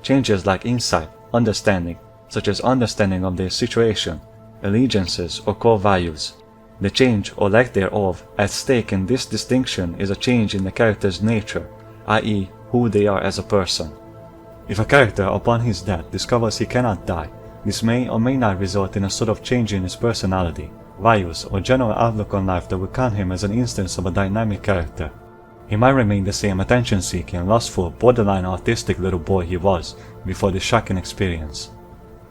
Changes like insight, understanding, such as understanding of their situation, allegiances or core values. The change or lack thereof at stake in this distinction is a change in the character's nature, i.e. who they are as a person. If a character upon his death discovers he cannot die, this may or may not result in a sort of change in his personality, values or general outlook on life that would count him as an instance of a dynamic character. He might remain the same attention-seeking, lustful, borderline autistic little boy he was before this shocking experience.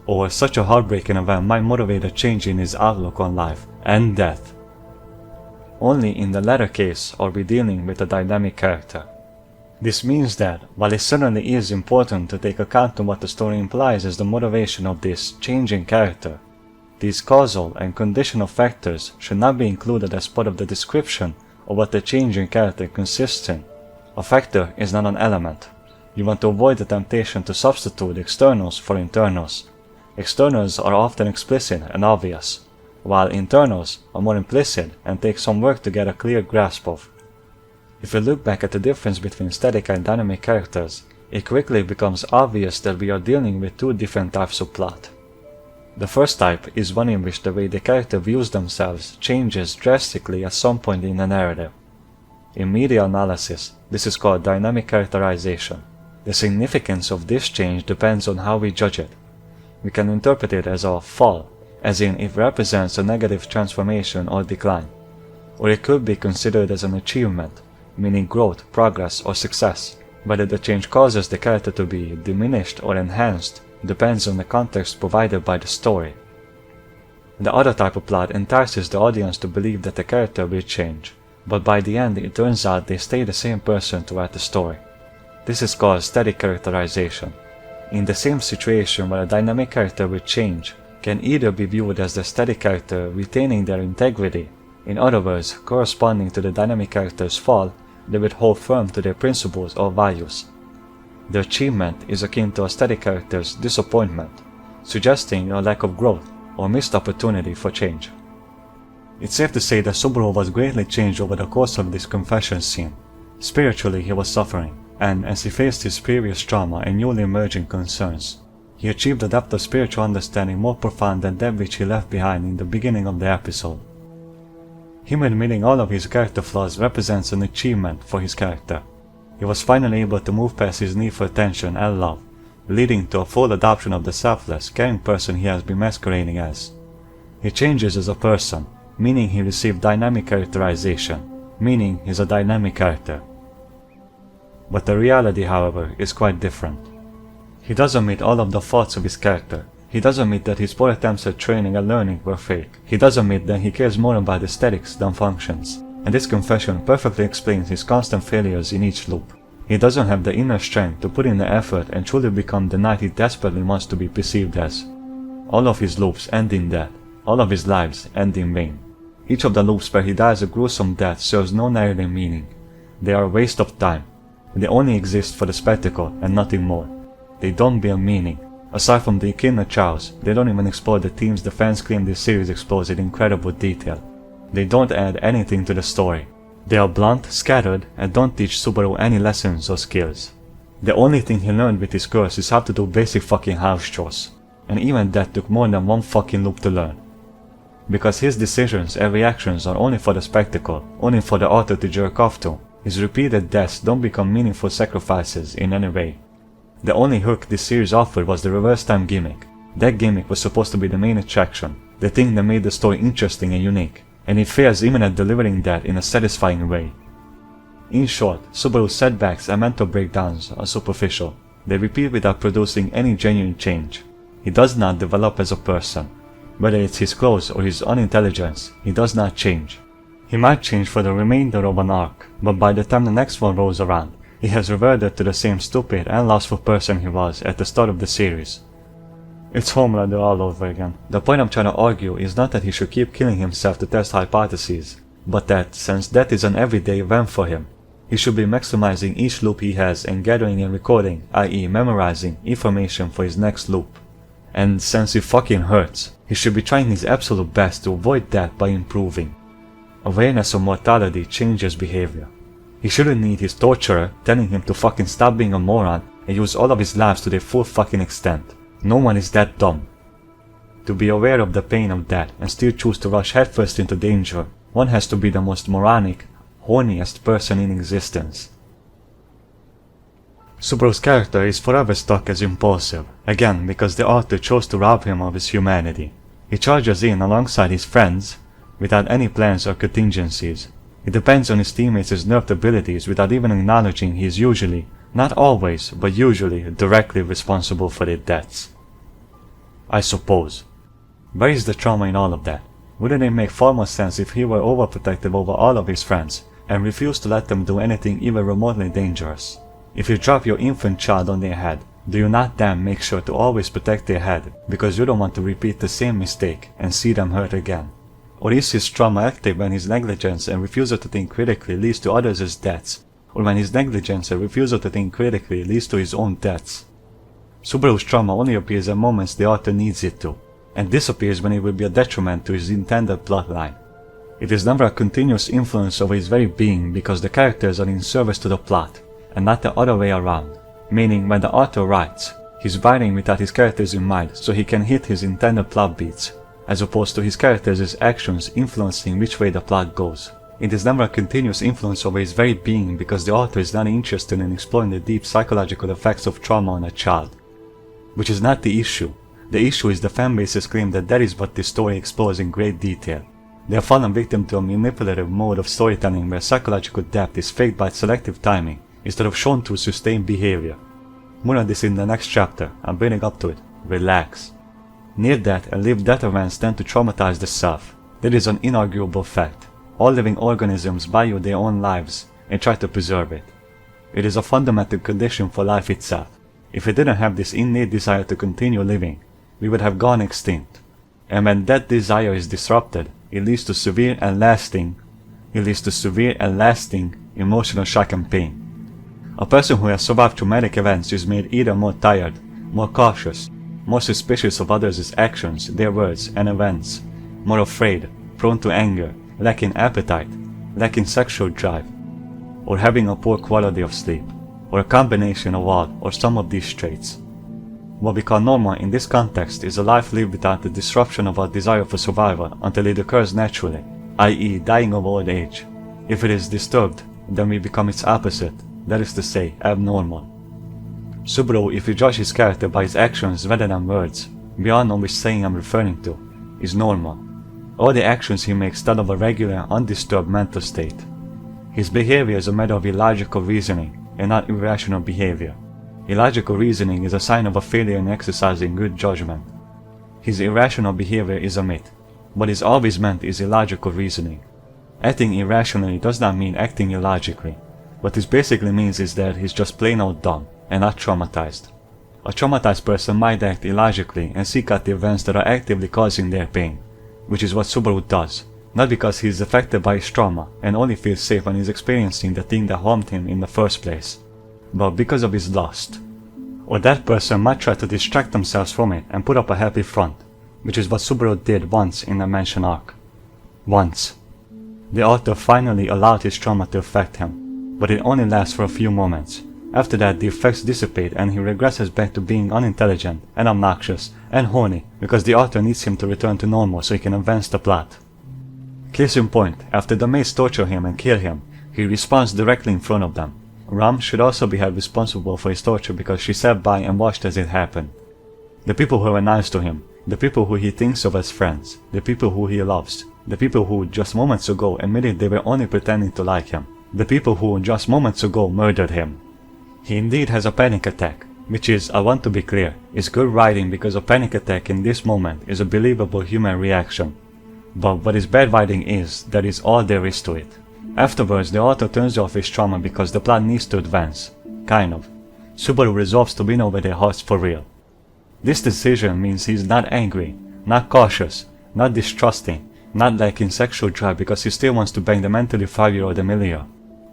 Or such a heartbreaking event might motivate a change in his outlook on life and death. Only in the latter case are we dealing with a dynamic character. This means that, while it certainly is important to take account of what the story implies as the motivation of this changing character, these causal and conditional factors should not be included as part of the description or what the change in character consists in. A factor is not an element. You want to avoid the temptation to substitute externals for internals. Externals are often explicit and obvious, while internals are more implicit and take some work to get a clear grasp of. If we look back at the difference between static and dynamic characters, it quickly becomes obvious that we are dealing with two different types of plot. The first type is one in which the way the character views themselves changes drastically at some point in the narrative. In media analysis, this is called dynamic characterization. The significance of this change depends on how we judge it. We can interpret it as a fall, as in it represents a negative transformation or decline, or it could be considered as an achievement, meaning growth, progress, or success. Whether the change causes the character to be diminished or enhanced depends on the context provided by the story. The other type of plot entices the audience to believe that the character will change, but by the end it turns out they stay the same person throughout the story. This is called static characterization. In the same situation where a dynamic character will change can either be viewed as the static character retaining their integrity, in other words, corresponding to the dynamic character's fall, they would hold firm to their principles or values. The achievement is akin to a static character's disappointment, suggesting a lack of growth or missed opportunity for change. It's safe to say that Subaru was greatly changed over the course of this confession scene. Spiritually he was suffering, and as he faced his previous trauma and newly emerging concerns, he achieved a depth of spiritual understanding more profound than that which he left behind in the beginning of the episode. Him admitting all of his character flaws represents an achievement for his character. He was finally able to move past his need for attention and love, leading to a full adoption of the selfless, caring person he has been masquerading as. He changes as a person, meaning he received dynamic characterization, meaning he's a dynamic character. But the reality, however, is quite different. He doesn't meet all of the faults of his character. He doesn't admit that his poor attempts at training and learning were fake. He doesn't admit that he cares more about aesthetics than functions. And this confession perfectly explains his constant failures in each loop. He doesn't have the inner strength to put in the effort and truly become the knight he desperately wants to be perceived as. All of his loops end in death. All of his lives end in vain. Each of the loops where he dies a gruesome death serves no narrative meaning. They are a waste of time. They only exist for the spectacle and nothing more. They don't build meaning. Aside from the echidna chows, they don't even explore the themes the fans claim this series explores in incredible detail. They don't add anything to the story. They are blunt, scattered, and don't teach Subaru any lessons or skills. The only thing he learned with his curse is how to do basic fucking house chores. And even that took more than one fucking loop to learn. Because his decisions and reactions are only for the spectacle, only for the author to jerk off to, his repeated deaths don't become meaningful sacrifices in any way. The only hook this series offered was the reverse time gimmick. That gimmick was supposed to be the main attraction, the thing that made the story interesting and unique, and it fails even at delivering that in a satisfying way. In short, Subaru's setbacks and mental breakdowns are superficial. They repeat without producing any genuine change. He does not develop as a person. Whether it's his clothes or his unintelligence, he does not change. He might change for the remainder of an arc, but by the time the next one rolls around, he has reverted to the same stupid and lustful person he was at the start of the series. It's Homelander all over again. The point I'm trying to argue is not that he should keep killing himself to test hypotheses, but that, since death is an everyday event for him, he should be maximizing each loop he has and gathering and recording, i.e. memorizing, information for his next loop. And since it fucking hurts, he should be trying his absolute best to avoid that by improving. Awareness of mortality changes behavior. He shouldn't need his torturer telling him to fucking stop being a moron and use all of his lives to their full fucking extent. No one is that dumb. To be aware of the pain of death and still choose to rush headfirst into danger, one has to be the most moronic, horniest person in existence. Subaru's character is forever stuck as impulsive, again because the author chose to rob him of his humanity. He charges in alongside his friends, without any plans or contingencies. He depends on his teammates' nerfed abilities without even acknowledging he is usually, not always, but usually, directly responsible for their deaths. I suppose. Where is the trauma in all of that? Wouldn't it make far more sense if he were overprotective over all of his friends, and refused to let them do anything even remotely dangerous? If you drop your infant child on their head, do you not then make sure to always protect their head, because you don't want to repeat the same mistake and see them hurt again? Or is his trauma active when his negligence and refusal to think critically leads to others' deaths, or when his negligence and refusal to think critically leads to his own deaths? Subaru's trauma only appears at moments the author needs it to, and disappears when it will be a detriment to his intended plotline. It is never a continuous influence over his very being because the characters are in service to the plot, and not the other way around, meaning when the author writes, he's writing without his characters in mind so he can hit his intended plot beats, as opposed to his characters' actions influencing which way the plot goes. It is never a continuous influence over his very being because the author is not interested in exploring the deep psychological effects of trauma on a child. Which is not the issue. The issue is the fanbase's claim that is what this story explores in great detail. They have fallen victim to a manipulative mode of storytelling where psychological depth is faked by selective timing instead of shown through sustained behavior. More on this in the next chapter. I'm building up to it. Relax. Near-death and lived-death events tend to traumatize the self. That is an inarguable fact. All living organisms value their own lives and try to preserve it. It is a fundamental condition for life itself. If we didn't have this innate desire to continue living, we would have gone extinct. And when that desire is disrupted, it leads to severe and lasting emotional shock and pain. A person who has survived traumatic events is made either more tired, more cautious, more suspicious of others' actions, their words, and events, more afraid, prone to anger, lacking appetite, lacking sexual drive, or having a poor quality of sleep, or a combination of all or some of these traits. What we call normal in this context is a life lived without the disruption of our desire for survival until it occurs naturally, i.e. dying of old age. If it is disturbed, then we become its opposite, that is to say, abnormal. Subaru, if you judge his character by his actions rather than words, we all know which saying I'm referring to, is normal. All the actions he makes start of a regular, undisturbed mental state. His behavior is a matter of illogical reasoning, and not irrational behavior. Illogical reasoning is a sign of a failure in exercising good judgment. His irrational behavior is a myth. What is always meant is illogical reasoning. Acting irrationally does not mean acting illogically. What this basically means is that he's just plain old dumb, and not traumatized. A traumatized person might act illogically and seek out the events that are actively causing their pain, which is what Subaru does, not because he is affected by his trauma and only feels safe when he is experiencing the thing that harmed him in the first place, but because of his lust. Or that person might try to distract themselves from it and put up a happy front, which is what Subaru did once in the Mansion arc. Once. The author finally allowed his trauma to affect him, but it only lasts for a few moments. After that, the effects dissipate and he regresses back to being unintelligent and obnoxious and horny because the author needs him to return to normal so he can advance the plot. Case in point, after the maids torture him and kill him, he responds directly in front of them. Ram should also be held responsible for his torture because she sat by and watched as it happened. The people who were nice to him, the people who he thinks of as friends, the people who he loves, the people who just moments ago admitted they were only pretending to like him, the people who just moments ago murdered him. He indeed has a panic attack, which is, I want to be clear, is good writing because a panic attack in this moment is a believable human reaction. But what is bad writing is, that is all there is to it. Afterwards, the author turns off his trauma because the plot needs to advance. Kind of. Subaru resolves to win over their hearts for real. This decision means he's not angry, not cautious, not distrusting, not lacking sexual drive because he still wants to bang the mentally 5-year-old Emilia,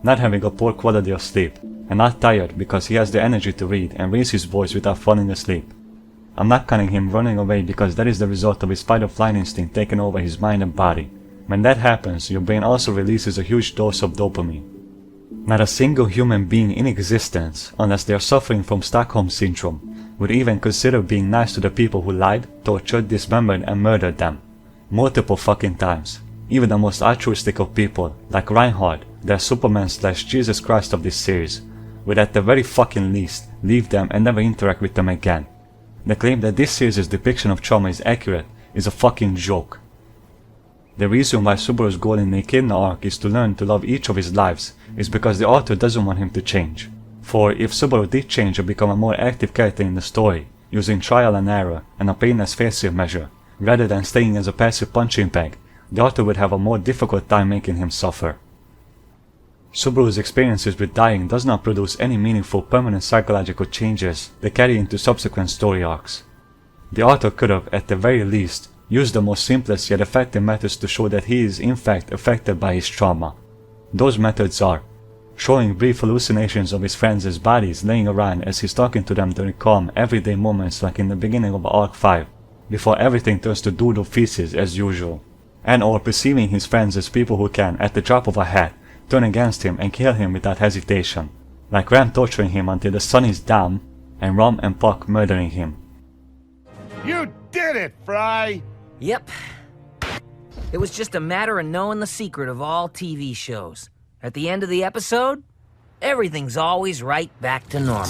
not having a poor quality of sleep, and not tired because he has the energy to read and raise his voice without falling asleep. I'm not counting him running away because that is the result of his fight-or-flight instinct taking over his mind and body. When that happens, your brain also releases a huge dose of dopamine. Not a single human being in existence, unless they are suffering from Stockholm Syndrome, would even consider being nice to the people who lied, tortured, dismembered, and murdered them. Multiple fucking times. Even the most altruistic of people, like Reinhardt, the Superman/Jesus Christ of this series, would at the very fucking least leave them and never interact with them again. The claim that this series' depiction of trauma is accurate is a fucking joke. The reason why Subaru's goal in the Echidna arc is to learn to love each of his lives is because the author doesn't want him to change. For if Subaru did change or become a more active character in the story, using trial and error and a painless failsafe measure, rather than staying as a passive punching bag, the author would have a more difficult time making him suffer. Subaru's experiences with dying does not produce any meaningful permanent psychological changes that carry into subsequent story arcs. The author could have, at the very least, Use the most simplest yet effective methods to show that he is in fact affected by his trauma. Those methods are showing brief hallucinations of his friends' bodies laying around as he's talking to them during calm, everyday moments like in the beginning of Arc 5, before everything turns to doodle feces as usual, and or perceiving his friends as people who can, at the drop of a hat, turn against him and kill him without hesitation, like Ram torturing him until the sun is down, and Rom and Puck murdering him. You did it, Fry! Yep. It was just a matter of knowing the secret of all TV shows. At the end of the episode, everything's always right back to normal.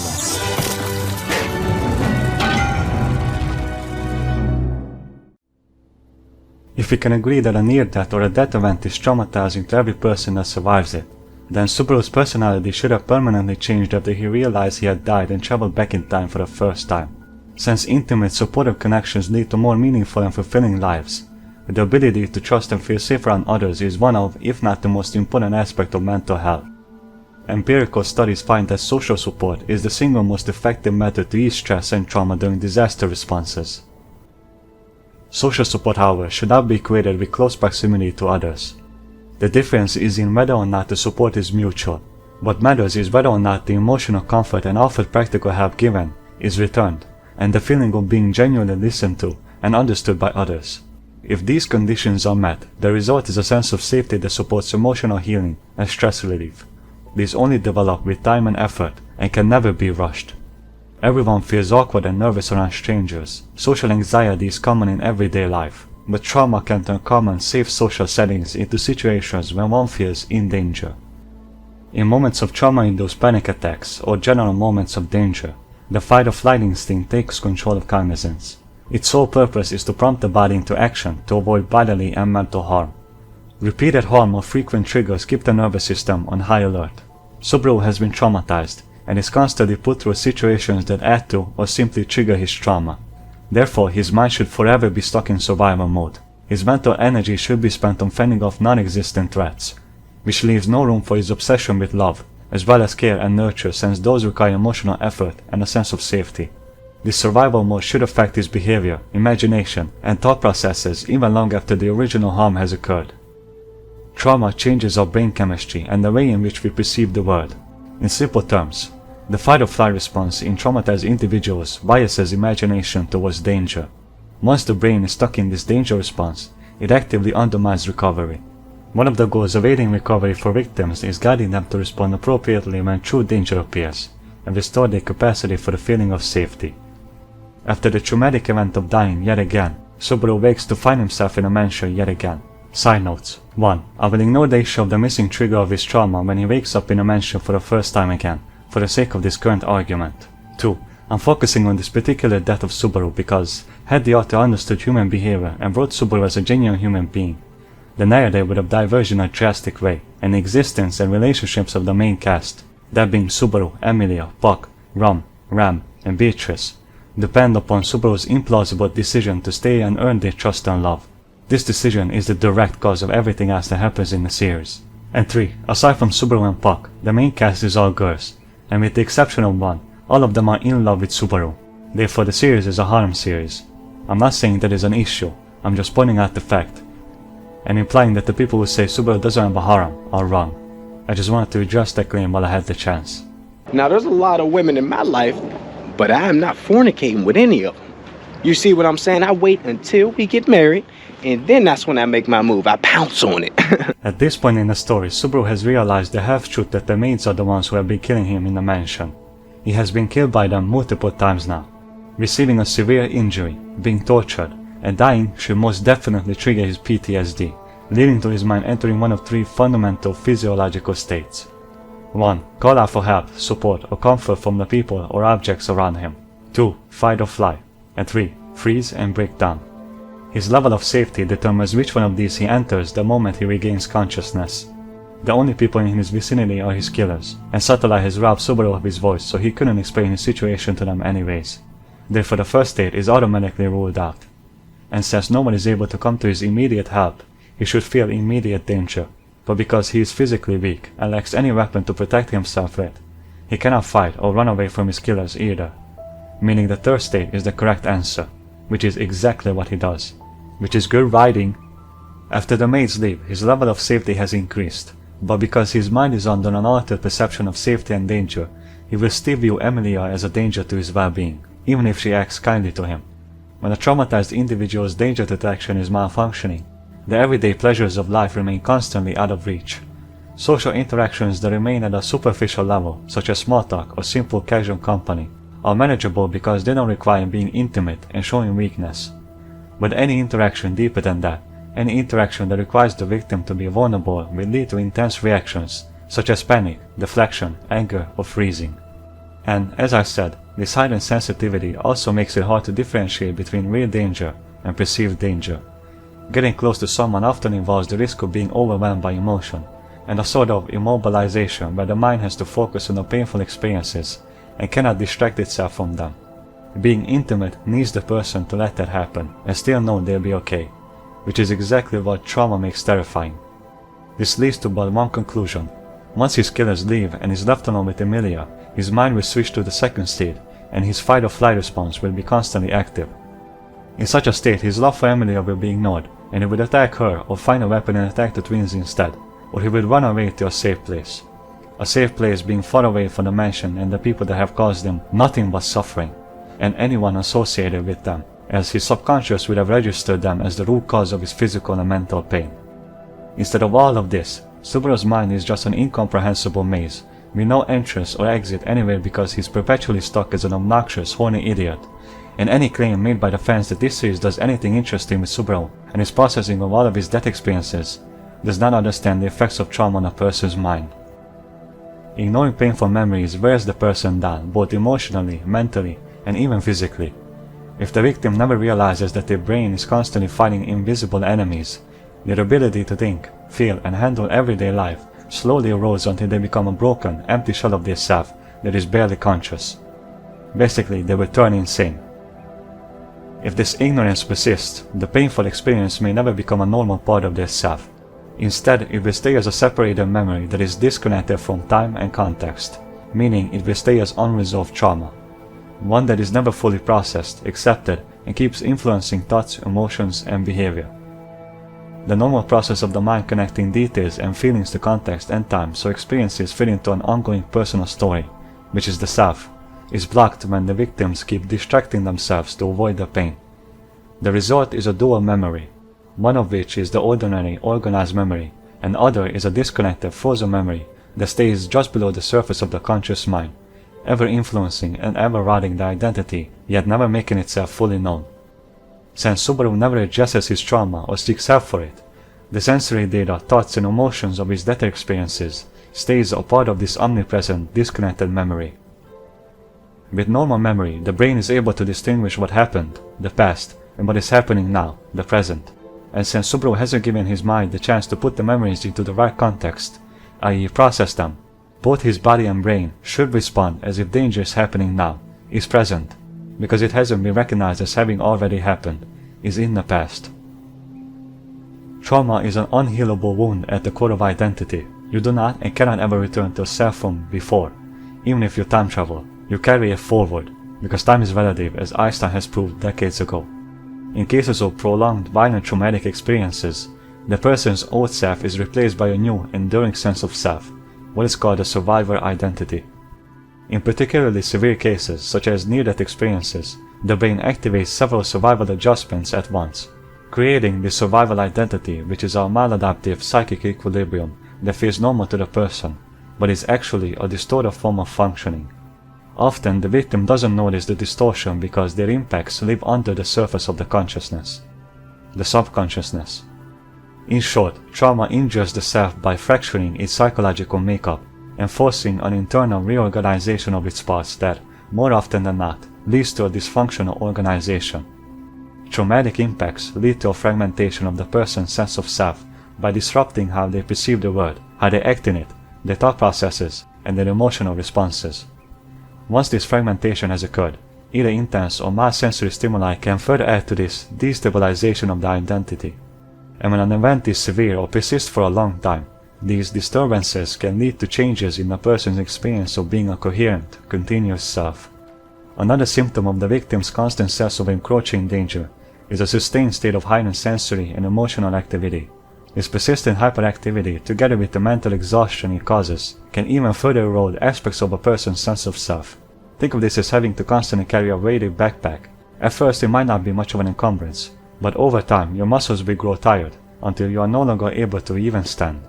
If we can agree that a near-death or a death event is traumatizing to every person that survives it, then Subaru's personality should have permanently changed after he realized he had died and traveled back in time for the first time. Since intimate, supportive connections lead to more meaningful and fulfilling lives, the ability to trust and feel safe around others is one of, if not the most important aspect of mental health. Empirical studies find that social support is the single most effective method to ease stress and trauma during disaster responses. Social support, however, should not be created with close proximity to others. The difference is in whether or not the support is mutual. What matters is whether or not the emotional comfort and offered practical help given is returned, and the feeling of being genuinely listened to and understood by others. If these conditions are met, the result is a sense of safety that supports emotional healing and stress relief. These only develop with time and effort and can never be rushed. Everyone feels awkward and nervous around strangers. Social anxiety is common in everyday life, but trauma can turn common, safe social settings into situations when one feels in danger. In moments of trauma-induced panic attacks or general moments of danger, the fight-or-flight instinct takes control of cognizance. Its sole purpose is to prompt the body into action to avoid bodily and mental harm. Repeated harm or frequent triggers keep the nervous system on high alert. Subaru has been traumatized and is constantly put through situations that add to or simply trigger his trauma. Therefore, his mind should forever be stuck in survival mode. His mental energy should be spent on fending off non-existent threats, which leaves no room for his obsession with love, as well as care and nurture, since those require emotional effort and a sense of safety. This survival mode should affect his behavior, imagination, and thought processes even long after the original harm has occurred. Trauma changes our brain chemistry and the way in which we perceive the world. In simple terms, the fight-or-flight response in traumatized individuals biases imagination towards danger. Once the brain is stuck in this danger response, it actively undermines recovery. One of the goals of aiding recovery for victims is guiding them to respond appropriately when true danger appears, and restore their capacity for the feeling of safety. After the traumatic event of dying yet again, Subaru wakes to find himself in a mansion yet again. Side notes: 1. I will ignore the issue of the missing trigger of his trauma when he wakes up in a mansion for the first time again, for the sake of this current argument. 2. I'm focusing on this particular death of Subaru because, had the author understood human behavior and wrote Subaru as a genuine human being, the narrative would have diverged in a drastic way, and the existence and relationships of the main cast, that being Subaru, Emilia, Puck, Rom, Ram, and Beatrice, depend upon Subaru's implausible decision to stay and earn their trust and love. This decision is the direct cause of everything else that happens in the series. And 3. Aside from Subaru and Puck, the main cast is all girls, and with the exception of one, all of them are in love with Subaru. Therefore the series is a harem series. I'm not saying that is an issue, I'm just pointing out the fact, and implying that the people who say Subaru doesn't have a harem are wrong. I just wanted to address that claim while I had the chance. Now, there's a lot of women in my life, but I am not fornicating with any of them. You see what I'm saying? I wait until we get married, and then that's when I make my move. I pounce on it. At this point in the story, Subaru has realized the half-truth that the maids are the ones who have been killing him in the mansion. He has been killed by them multiple times now. Receiving a severe injury, being tortured, and dying should most definitely trigger his PTSD, leading to his mind entering one of 3 fundamental physiological states. 1. Call out for help, support, or comfort from the people or objects around him. 2. Fight or fly. And 3. Freeze and break down. His level of safety determines which one of these he enters the moment he regains consciousness. The only people in his vicinity are his killers, and Satella has robbed Subaru of his voice, so he couldn't explain his situation to them anyways. Therefore the first state is automatically ruled out. And since no one is able to come to his immediate help, he should feel immediate danger. But because he is physically weak and lacks any weapon to protect himself with, he cannot fight or run away from his killers either. Meaning the third state is the correct answer, which is exactly what he does. which is good writing. After the maids leave, his level of safety has increased, but because his mind is under an altered perception of safety and danger, he will still view Emilia as a danger to his well-being, even if she acts kindly to him. When a traumatized individual's danger detection is malfunctioning, the everyday pleasures of life remain constantly out of reach. Social interactions that remain at a superficial level, such as small talk or simple casual company, are manageable because they don't require being intimate and showing weakness. But any interaction deeper than that, any interaction that requires the victim to be vulnerable, will lead to intense reactions, such as panic, deflection, anger, or freezing. And, as I said, this heightened sensitivity also makes it hard to differentiate between real danger and perceived danger. Getting close to someone often involves the risk of being overwhelmed by emotion, and a sort of immobilization where the mind has to focus on the painful experiences and cannot distract itself from them. Being intimate needs the person to let that happen and still know they'll be okay, which is exactly what trauma makes terrifying. This leads to but one conclusion. Once his killers leave and is left alone with Emilia, his mind will switch to the second state, and his fight or flight response will be constantly active. In such a state, his love for Emilia will be ignored, and he will attack her or find a weapon and attack the twins instead, or he will run away to a safe place. A safe place being far away from the mansion and the people that have caused him nothing but suffering, and anyone associated with them, as his subconscious would have registered them as the root cause of his physical and mental pain. Instead of all of this, Subaru's mind is just an incomprehensible maze, with no entrance or exit anywhere because he's perpetually stuck as an obnoxious, horny idiot, and any claim made by the fans that this series does anything interesting with Subaru and his processing of all of his death experiences does not understand the effects of trauma on a person's mind. Ignoring painful memories wears the person down, both emotionally, mentally, and even physically. If the victim never realizes that their brain is constantly fighting invisible enemies, their ability to think, feel, and handle everyday life slowly erodes until they become a broken, empty shell of their self that is barely conscious. Basically, they will turn insane. If this ignorance persists, the painful experience may never become a normal part of their self. Instead, it will stay as a separated memory that is disconnected from time and context, meaning it will stay as unresolved trauma. One that is never fully processed, accepted, and keeps influencing thoughts, emotions, and behavior. The normal process of the mind connecting details and feelings to context and time so experiences fit into an ongoing personal story, which is the self, is blocked when the victims keep distracting themselves to avoid the pain. The result is a dual memory, one of which is the ordinary organized memory, and the other is a disconnected frozen memory that stays just below the surface of the conscious mind, ever influencing and ever rotting the identity, yet never making itself fully known. Since Subaru never addresses his trauma or seeks help for it, the sensory data, thoughts, and emotions of his death experiences stays a part of this omnipresent, disconnected memory. With normal memory, the brain is able to distinguish what happened, the past, and what is happening now, the present. And since Subaru hasn't given his mind the chance to put the memories into the right context, i.e. process them, both his body and brain should respond as if danger is happening now, is present, because it hasn't been recognized as having already happened, is in the past. Trauma is an unhealable wound at the core of identity. You do not and cannot ever return to a self from before, even if you time travel. You carry it forward, because time is relative, as Einstein has proved decades ago. In cases of prolonged, violent traumatic experiences, the person's old self is replaced by a new, enduring sense of self, what is called a survivor identity. In particularly severe cases, such as near-death experiences, the brain activates several survival adjustments at once, creating this survival identity, which is a maladaptive psychic equilibrium that feels normal to the person, but is actually a distorted form of functioning. Often, the victim doesn't notice the distortion because their impacts live under the surface of the consciousness, the subconsciousness. In short, trauma injures the self by fracturing its psychological makeup and forcing an internal reorganization of its parts that, more often than not, leads to a dysfunctional organization. Traumatic impacts lead to a fragmentation of the person's sense of self by disrupting how they perceive the world, how they act in it, their thought processes, and their emotional responses. Once this fragmentation has occurred, either intense or mild sensory stimuli can further add to this destabilization of the identity. And when an event is severe or persists for a long time, these disturbances can lead to changes in a person's experience of being a coherent, continuous self. Another symptom of the victim's constant sense of encroaching danger is a sustained state of heightened sensory and emotional activity. This persistent hyperactivity, together with the mental exhaustion it causes, can even further erode aspects of a person's sense of self. Think of this as having to constantly carry a weighted backpack. At first it might not be much of an encumbrance, but over time your muscles will grow tired, until you are no longer able to even stand.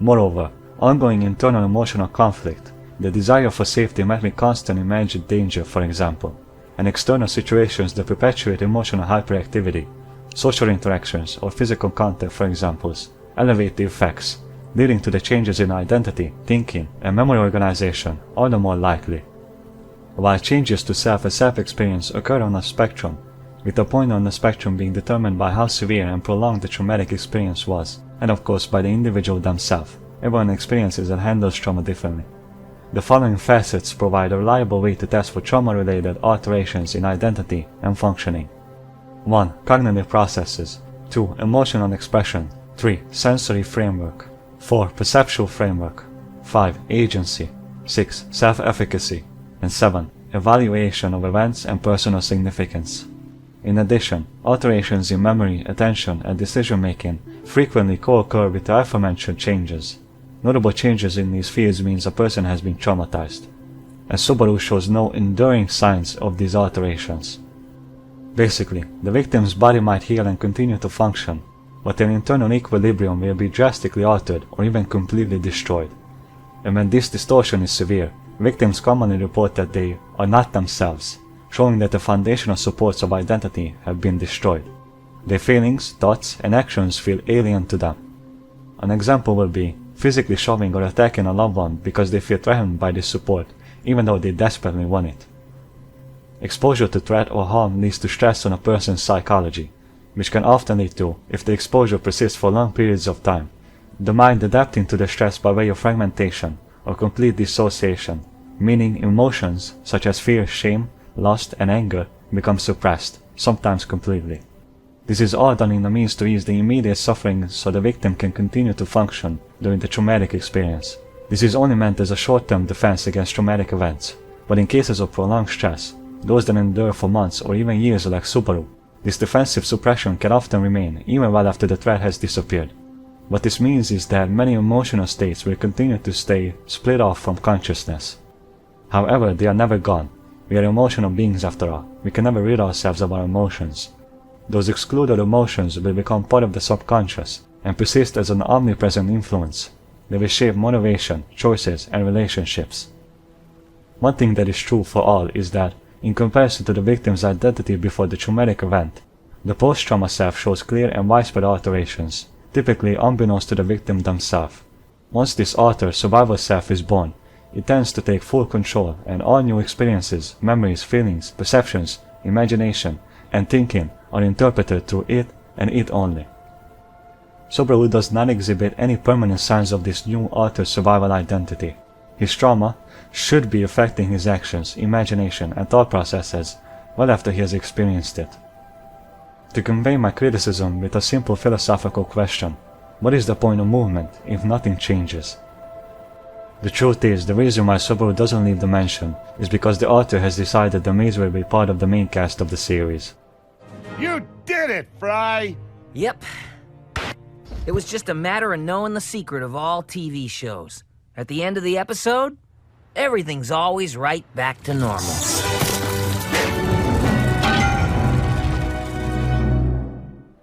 Moreover, ongoing internal emotional conflict, the desire for safety met with constant imagined danger for example, and external situations that perpetuate emotional hyperactivity, social interactions or physical contact for examples, elevate the effects, leading to the changes in identity, thinking, and memory organization all the more likely. While changes to self and self-experience occur on a spectrum, with the point on the spectrum being determined by how severe and prolonged the traumatic experience was, and of course by the individual themselves. Everyone experiences and handles trauma differently. The following facets provide a reliable way to test for trauma-related alterations in identity and functioning. 1. Cognitive processes. 2. Emotional expression. 3. Sensory framework. 4. Perceptual framework. 5. Agency. 6. Self-efficacy. And 7. Evaluation of events and personal significance. In addition, alterations in memory, attention, and decision-making frequently co-occur with the aforementioned changes. Notable changes in these fields means a person has been traumatized, and Subaru shows no enduring signs of these alterations. Basically, the victim's body might heal and continue to function, but their internal equilibrium will be drastically altered or even completely destroyed. And when this distortion is severe, victims commonly report that they are not themselves, showing that the foundational supports of identity have been destroyed. Their feelings, thoughts, and actions feel alien to them. An example will be physically shoving or attacking a loved one because they feel threatened by this support, even though they desperately want it. Exposure to threat or harm leads to stress on a person's psychology, which can often lead to, if the exposure persists for long periods of time, the mind adapting to the stress by way of fragmentation or complete dissociation, meaning emotions such as fear, shame, lust, and anger become suppressed, sometimes completely. This is all done in a means to ease the immediate suffering so the victim can continue to function during the traumatic experience. This is only meant as a short-term defense against traumatic events, but in cases of prolonged stress, those that endure for months or even years like Subaru, this defensive suppression can often remain even well after the threat has disappeared. What this means is that many emotional states will continue to stay split off from consciousness. However, they are never gone. We are emotional beings after all. We can never rid ourselves of our emotions. Those excluded emotions will become part of the subconscious and persist as an omnipresent influence. They will shape motivation, choices, and relationships. One thing that is true for all is that, in comparison to the victim's identity before the traumatic event, the post-trauma self shows clear and widespread alterations, typically unbeknownst to the victim themselves. Once this altered survival self is born, it tends to take full control, and all new experiences, memories, feelings, perceptions, imagination, and thinking are interpreted through it and it only. Subaru does not exhibit any permanent signs of this new altered survival identity. His trauma should be affecting his actions, imagination, and thought processes well after he has experienced it. To convey my criticism with a simple philosophical question, what is the point of movement if nothing changes? The truth is, the reason why Subaru doesn't leave the mansion is because the author has decided the maze will be part of the main cast of the series. You did it, Fry! Yep. It was just a matter of knowing the secret of all TV shows. At the end of the episode, everything's always right back to normal.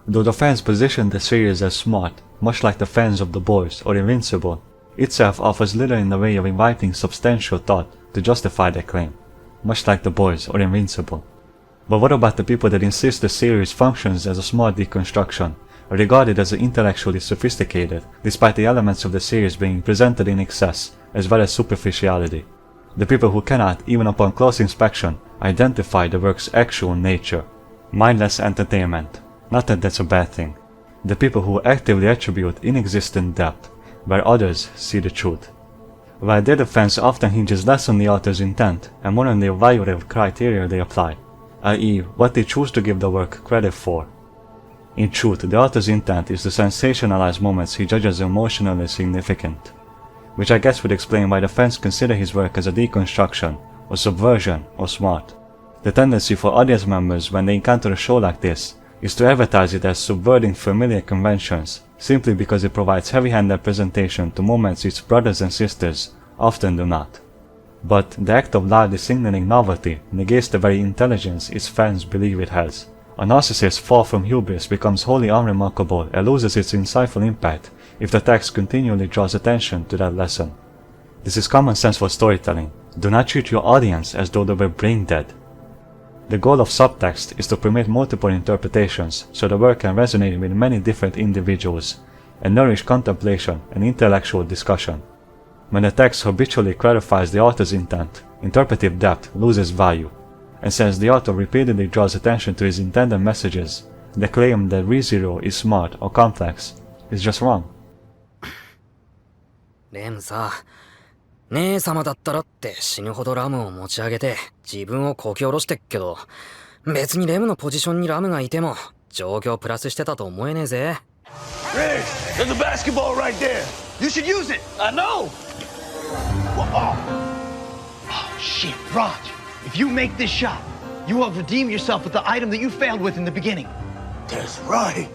Though the fans position the series as smart, much like the fans of The Boys or Invincible, itself offers little in the way of inviting substantial thought to justify their claim, much like The Boys or Invincible. But what about the people that insist the series functions as a smart deconstruction, regarded as intellectually sophisticated, despite the elements of the series being presented in excess, as well as superficiality? The people who cannot, even upon close inspection, identify the work's actual nature. Mindless entertainment. Not that that's a bad thing. The people who actively attribute inexistent depth, where others see the truth. While their defense often hinges less on the author's intent and more on the evaluative criteria they apply, i.e. what they choose to give the work credit for. In truth, the author's intent is to sensationalize moments he judges emotionally significant, which I guess would explain why the fans consider his work as a deconstruction, or subversion, or smart. The tendency for audience members when they encounter a show like this is to advertise it as subverting familiar conventions, simply because it provides heavy-handed presentation to moments its brothers and sisters often do not. But the act of loudly signaling novelty negates the very intelligence its fans believe it has. A narcissist's fall from hubris becomes wholly unremarkable and loses its insightful impact if the text continually draws attention to that lesson. This is common sense for storytelling. Do not treat your audience as though they were brain dead. The goal of subtext is to permit multiple interpretations so the work can resonate with many different individuals and nourish contemplation and intellectual discussion. When the text habitually clarifies the author's intent, interpretive depth loses value, and since the author repeatedly draws attention to his intended messages, the claim that ReZero is smart or complex is just wrong. レムさ、姉様だったらって死ぬほどラムを持ち上げて自分をこき下ろしてっけど、別にレムのポジションにラムがいても状況プラスしてたと思えねえぜ。Hey, there's a basketball right there. You should use it. I know. Oh, shit, Raj. If you make this shot, you will redeem yourself with the item that you failed with in the beginning. That's right.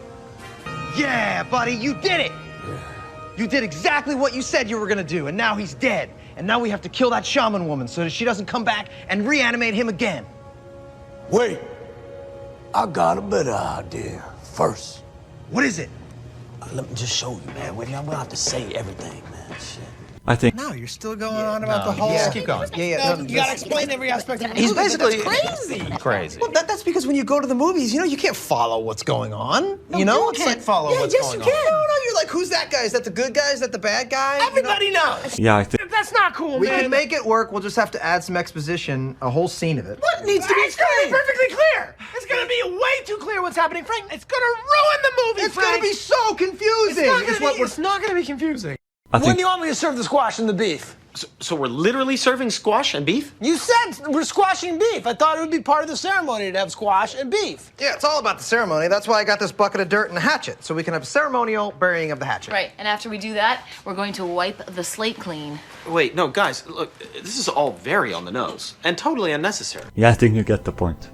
Yeah, buddy, you did it. You did exactly what you said you were gonna do, and now he's dead. And now we have to kill that shaman woman so that she doesn't come back and reanimate him again. Wait. I got a better idea first. What is it? Let me just show you, man. We don't have to say everything, man. Shit. I think No, you're still going on about the whole. Just keep going. Yeah. You gotta explain every aspect of the He's movie. basically That's crazy. crazy. Well, that's because when you go to the movies, you can't follow what's going on. You know, you can't follow what's yes, going you can. on. No, you're like, who's that guy? Is that the good guy? Is that the bad guy? Everybody knows. Yeah, I think That's not cool, We man. can make it work. We'll just have to add some exposition, a whole scene of it. What needs to be It's gonna be perfectly clear. It's gonna be way too clear what's happening, Frank. It's gonna ruin the movie, It's gonna be so confusing. It's not gonna be confusing. I When think do you want me to serve the squash and the beef? So we're literally serving squash and beef? You said we're squashing beef. I thought it would be part of the ceremony to have squash and beef. Yeah, it's all about the ceremony. That's why I got this bucket of dirt and a hatchet, so we can have a ceremonial burying of the hatchet. Right, and after we do that, we're going to wipe the slate clean. Wait, no, guys, look, this is all very on the nose and totally unnecessary. Yeah, I think you get the point.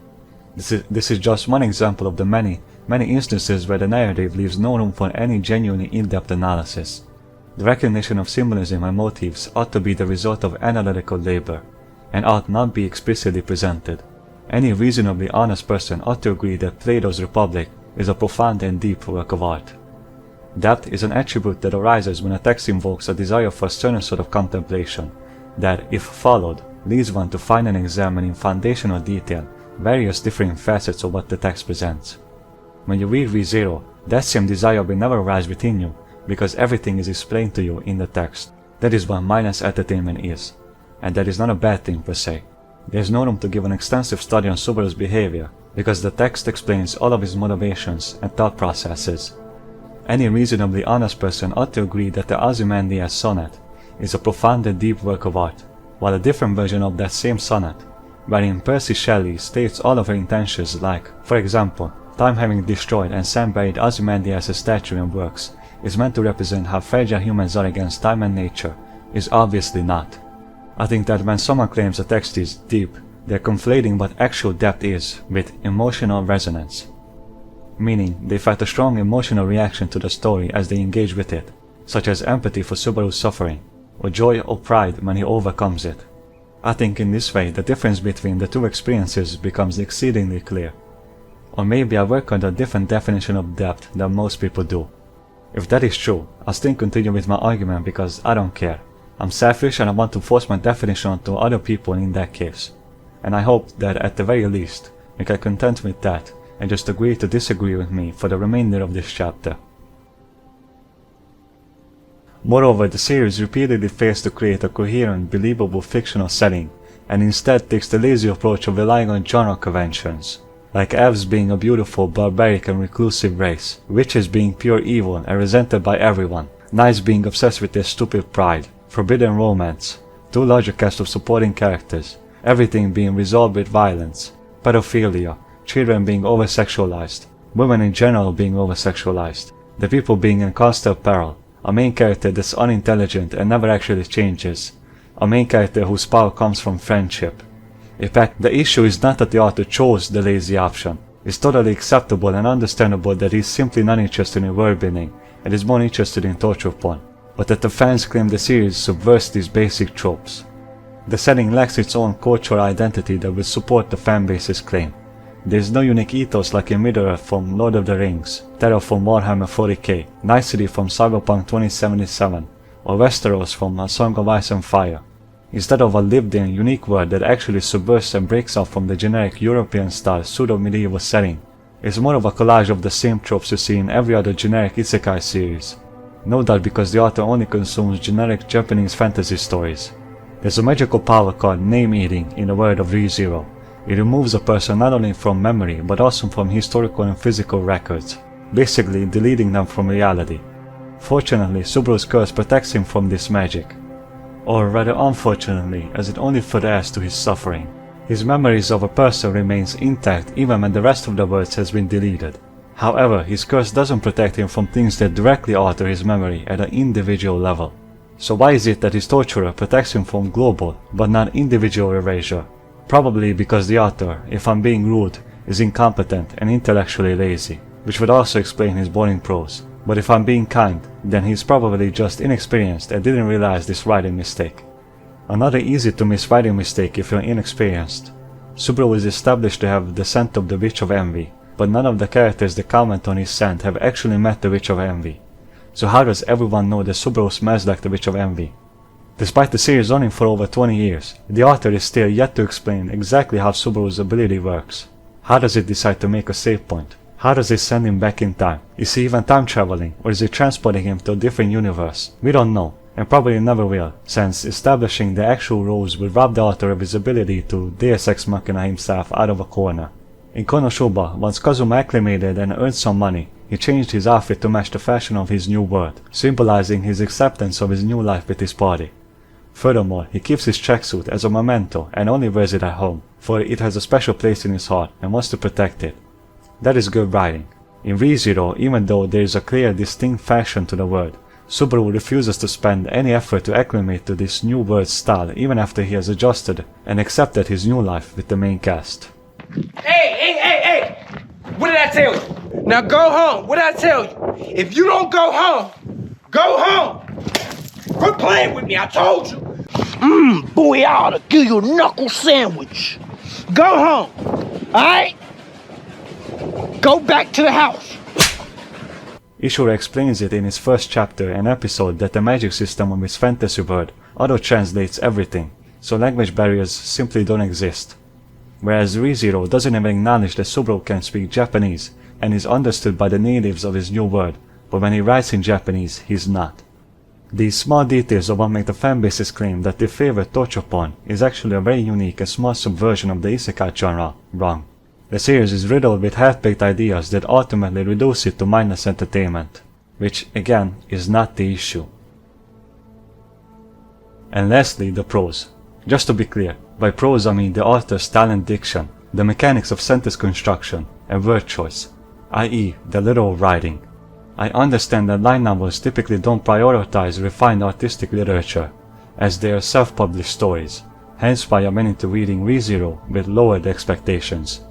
This is just one example of the many instances where the narrative leaves no room for any genuinely in-depth analysis. The recognition of symbolism and motifs ought to be the result of analytical labor, and ought not be explicitly presented. Any reasonably honest person ought to agree that Plato's Republic is a profound and deep work of art. Depth is an attribute that arises when a text invokes a desire for a certain sort of contemplation, that, if followed, leads one to find and examine in foundational detail various differing facets of what the text presents. When you read ReZero, that same desire will never arise within you, because everything is explained to you in the text. That is what mindless entertainment is, and that is not a bad thing per se. There is no room to give an extensive study on Subaru's behavior, because the text explains all of his motivations and thought processes. Any reasonably honest person ought to agree that the Ozymandias sonnet is a profound and deep work of art, while a different version of that same sonnet, wherein Percy Shelley states all of her intentions, like, for example, time having destroyed and sand-buried Ozymandias' statue and works, is meant to represent how fragile humans are against time and nature, is obviously not. I think that when someone claims a text is deep, they're conflating what actual depth is with emotional resonance. Meaning, they fight a strong emotional reaction to the story as they engage with it, such as empathy for Subaru's suffering, or joy or pride when he overcomes it. I think in this way the difference between the two experiences becomes exceedingly clear. Or maybe I work on a different definition of depth than most people do. If that is true, I'll still continue with my argument because I don't care. I'm selfish and I want to force my definition onto other people in that case. And I hope that at the very least, you can content with that and just agree to disagree with me for the remainder of this chapter. Moreover, the series repeatedly fails to create a coherent, believable fictional setting, and instead takes the lazy approach of relying on genre conventions, like elves being a beautiful, barbaric and reclusive race, witches being pure evil and resented by everyone, knights being obsessed with their stupid pride, forbidden romance, too large a cast of supporting characters, everything being resolved with violence, pedophilia, children being over-sexualized, women in general being over-sexualized, the people being in constant peril, a main character that's unintelligent and never actually changes, a main character whose power comes from friendship, In fact, the issue is not that the author chose the lazy option. It's totally acceptable and understandable that he's simply not interested in world building and is more interested in torture porn, but that the fans claim the series subverts these basic tropes. The setting lacks its own cultural identity that will support the fanbase's claim. There is no unique ethos like in Middle-earth from Lord of the Rings, Terra from Warhammer 40k, Night City from Cyberpunk 2077, or Westeros from A Song of Ice and Fire. Instead of a lived-in, unique world that actually subverts and breaks out from the generic European-style pseudo-medieval setting, it's more of a collage of the same tropes you see in every other generic isekai series. No doubt because the author only consumes generic Japanese fantasy stories. There's a magical power called name-eating in the world of ReZero. It removes a person not only from memory but also from historical and physical records, basically deleting them from reality. Fortunately, Subaru's curse protects him from this magic. Or rather unfortunately, as it only further adds to his suffering. His memories of a person remains intact even when the rest of the words has been deleted. However, his curse doesn't protect him from things that directly alter his memory at an individual level. So why is it that his torturer protects him from global, but not individual erasure? Probably because the author, if I'm being rude, is incompetent and intellectually lazy, which would also explain his boring prose. But if I'm being kind, then he's probably just inexperienced and didn't realize this writing mistake. Another easy to miss writing mistake if you're inexperienced. Subaru is established to have the scent of the Witch of Envy, but none of the characters that comment on his scent have actually met the Witch of Envy. So how does everyone know that Subaru smells like the Witch of Envy? Despite the series running for over 20 years, the author is still yet to explain exactly how Subaru's ability works. How does it decide to make a save point? How does it send him back in time? Is he even time traveling, or is it transporting him to a different universe? We don't know, and probably never will, since establishing the actual rules will rob the author of his ability to Deus Ex Machina himself out of a corner. In Konosuba, once Kazuma acclimated and earned some money, he changed his outfit to match the fashion of his new world, symbolizing his acceptance of his new life with his body. Furthermore, he keeps his tracksuit as a memento and only wears it at home, for it has a special place in his heart and wants to protect it. That is good writing. In ReZero, even though there is a clear, distinct fashion to the world, Subaru refuses to spend any effort to acclimate to this new world style even after he has adjusted and accepted his new life with the main cast. Hey! What did I tell you? Now go home. What did I tell you? If you don't go home, go home. Quit playing with me, I told you. Boy, I ought to give you a knuckle sandwich. Go home, alright? Go back to the house. Ishura explains it in his first chapter and episode that the magic system of his fantasy world auto-translates everything, so language barriers simply don't exist. Whereas ReZero doesn't even acknowledge that Subaru can speak Japanese and is understood by the natives of his new world, but when he writes in Japanese, he's not. These small details of what make the fanbase's claim that they favor torture porn is actually a very unique and small subversion of the isekai genre wrong. The series is riddled with half-baked ideas that ultimately reduce it to mindless entertainment, which, again, is not the issue. And lastly, the prose. Just to be clear, by prose I mean the author's style and diction, the mechanics of sentence construction, and word choice, i.e. the literal writing. I understand that light novels typically don't prioritize refined artistic literature, as they are self-published stories, hence why I'm into reading ReZero with lowered expectations.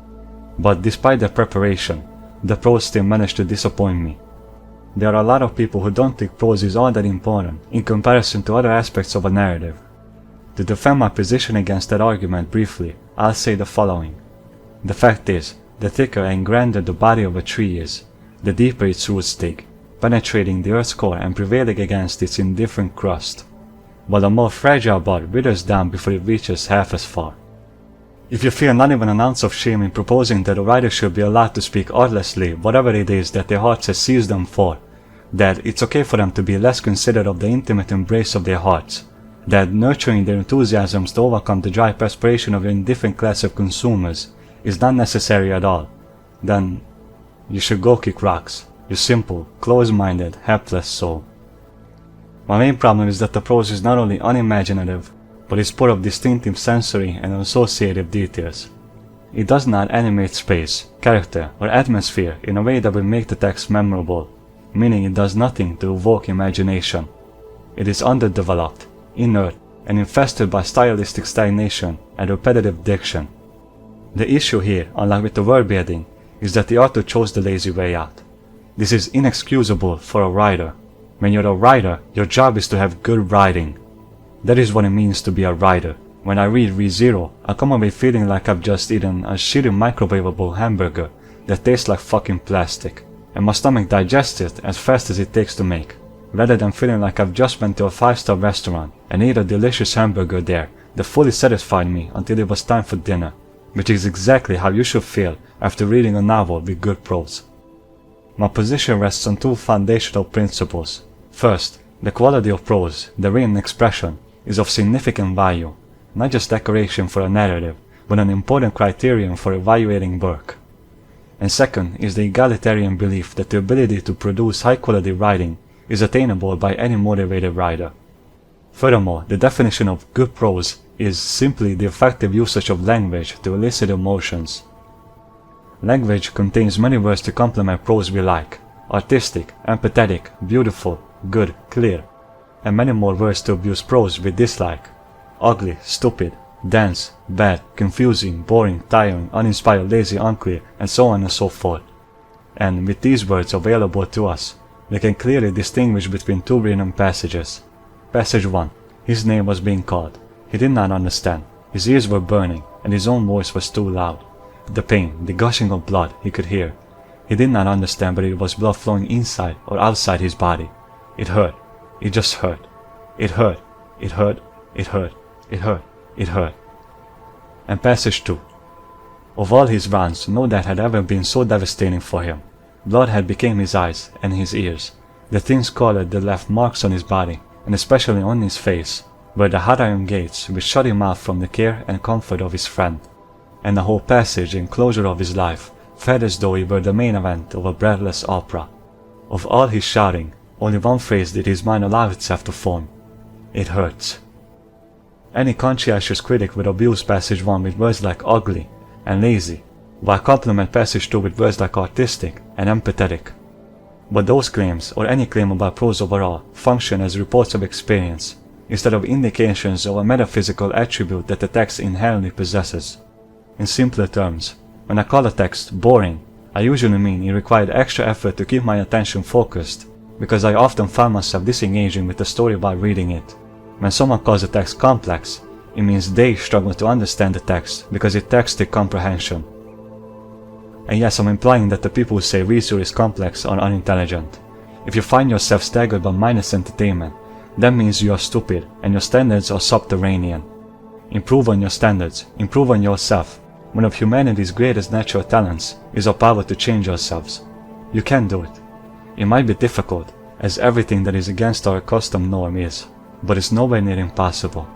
But despite their preparation, the prose still managed to disappoint me. There are a lot of people who don't think prose is all that important in comparison to other aspects of a narrative. To defend my position against that argument briefly, I'll say the following. The fact is, the thicker and grander the body of a tree is, the deeper its roots dig, penetrating the earth's core and prevailing against its indifferent crust, while a more fragile bud withers down before it reaches half as far. If you feel not even an ounce of shame in proposing that a writer should be allowed to speak artlessly whatever it is that their hearts has seized them for, that it's okay for them to be less considerate of the intimate embrace of their hearts, that nurturing their enthusiasms to overcome the dry perspiration of an indifferent class of consumers is not necessary at all, then you should go kick rocks, you simple, close-minded, helpless soul. My main problem is that the prose is not only unimaginative, but is full of distinctive sensory and associative details. It does not animate space, character, or atmosphere in a way that will make the text memorable, meaning it does nothing to evoke imagination. It is underdeveloped, inert, and infested by stylistic stagnation and repetitive diction. The issue here, unlike with the word building, is that the author chose the lazy way out. This is inexcusable for a writer. When you're a writer, your job is to have good writing. That is what it means to be a writer. When I read ReZero, I come away feeling like I've just eaten a shitty microwavable hamburger that tastes like fucking plastic, and my stomach digests it as fast as it takes to make, rather than feeling like I've just went to a 5-star restaurant and ate a delicious hamburger there that fully satisfied me until it was time for dinner, which is exactly how you should feel after reading a novel with good prose. My position rests on two foundational principles. First, the quality of prose, the written expression, is of significant value, not just decoration for a narrative, but an important criterion for evaluating work. And second is the egalitarian belief that the ability to produce high-quality writing is attainable by any motivated writer. Furthermore, the definition of good prose is simply the effective usage of language to elicit emotions. Language contains many words to complement prose we like: artistic, empathetic, beautiful, good, clear, and many more words to abuse prose we dislike: ugly, stupid, dense, bad, confusing, boring, tiring, uninspired, lazy, unclear, and so on and so forth. And with these words available to us, we can clearly distinguish between two written passages. Passage 1. His name was being called. He did not understand. His ears were burning, and his own voice was too loud. The pain, the gushing of blood, he could hear. He did not understand whether it was blood flowing inside or outside his body. It hurt. It just hurt. It hurt. It hurt. It hurt. It hurt. It hurt. And passage 2. Of all his rounds, no death had ever been so devastating for him. Blood had become his eyes and his ears. The thin scarlet that left marks on his body, and especially on his face, were the hot iron gates which shut him out from the care and comfort of his friend. And the whole passage and closure of his life felt as though he were the main event of a breathless opera. Of all his shouting, only one phrase did his mind allow itself to form: it hurts. Any conscientious critic would abuse passage 1 with words like ugly and lazy, while compliment passage 2 with words like artistic and empathetic. But those claims, or any claim about prose overall, function as reports of experience, instead of indications of a metaphysical attribute that the text inherently possesses. In simpler terms, when I call a text boring, I usually mean it required extra effort to keep my attention focused, because I often found myself disengaging with the story while reading it. When someone calls a text complex, it means they struggle to understand the text because it taxed their comprehension. And yes, I'm implying that the people who say ReZero is complex are unintelligent. If you find yourself staggered by mindless entertainment, that means you are stupid and your standards are subterranean. Improve on your standards, improve on yourself. One of humanity's greatest natural talents is our power to change ourselves. You can do it. It might be difficult, as everything that is against our accustomed norm is, but it's nowhere near impossible.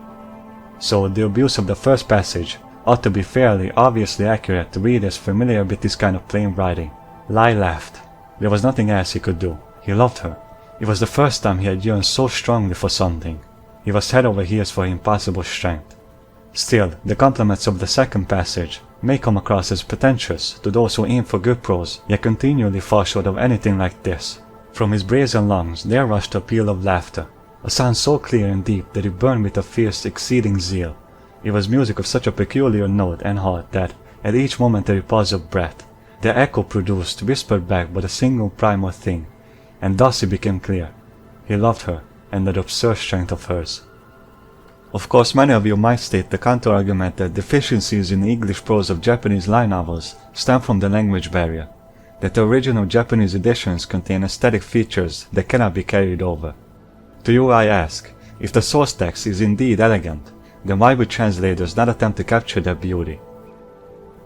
So the abuse of the first passage ought to be fairly obviously accurate to readers familiar with this kind of plain writing. Lai laughed. There was nothing else he could do. He loved her. It was the first time he had yearned so strongly for something. He was head over heels for impossible strength. Still, the compliments of the second passage may come across as pretentious to those who aim for good prose, yet continually fall short of anything like this. From his brazen lungs there rushed a peal of laughter, a sound so clear and deep that it burned with a fierce, exceeding zeal. It was music of such a peculiar note and heart that, at each momentary pause of breath, the echo produced whispered back but a single primal thing, and thus it became clear. He loved her, and that absurd strength of hers. Of course, many of you might state the counter-argument that deficiencies in the English prose of Japanese light novels stem from the language barrier, that the original Japanese editions contain aesthetic features that cannot be carried over. To you I ask, if the source text is indeed elegant, then why would translators not attempt to capture that beauty?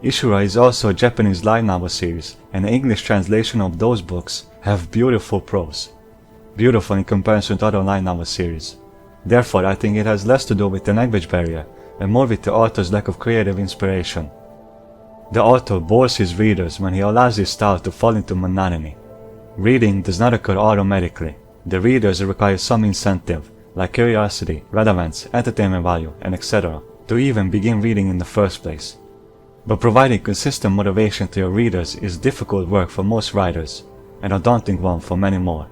Ishura is also a Japanese light novel series, and the English translation of those books have beautiful prose. Beautiful in comparison to other light novel series. Therefore, I think it has less to do with the language barrier, and more with the author's lack of creative inspiration. The author bores his readers when he allows his style to fall into monotony. Reading does not occur automatically. The readers require some incentive, like curiosity, relevance, entertainment value, and etc., to even begin reading in the first place. But providing consistent motivation to your readers is difficult work for most writers, and a daunting one for many more.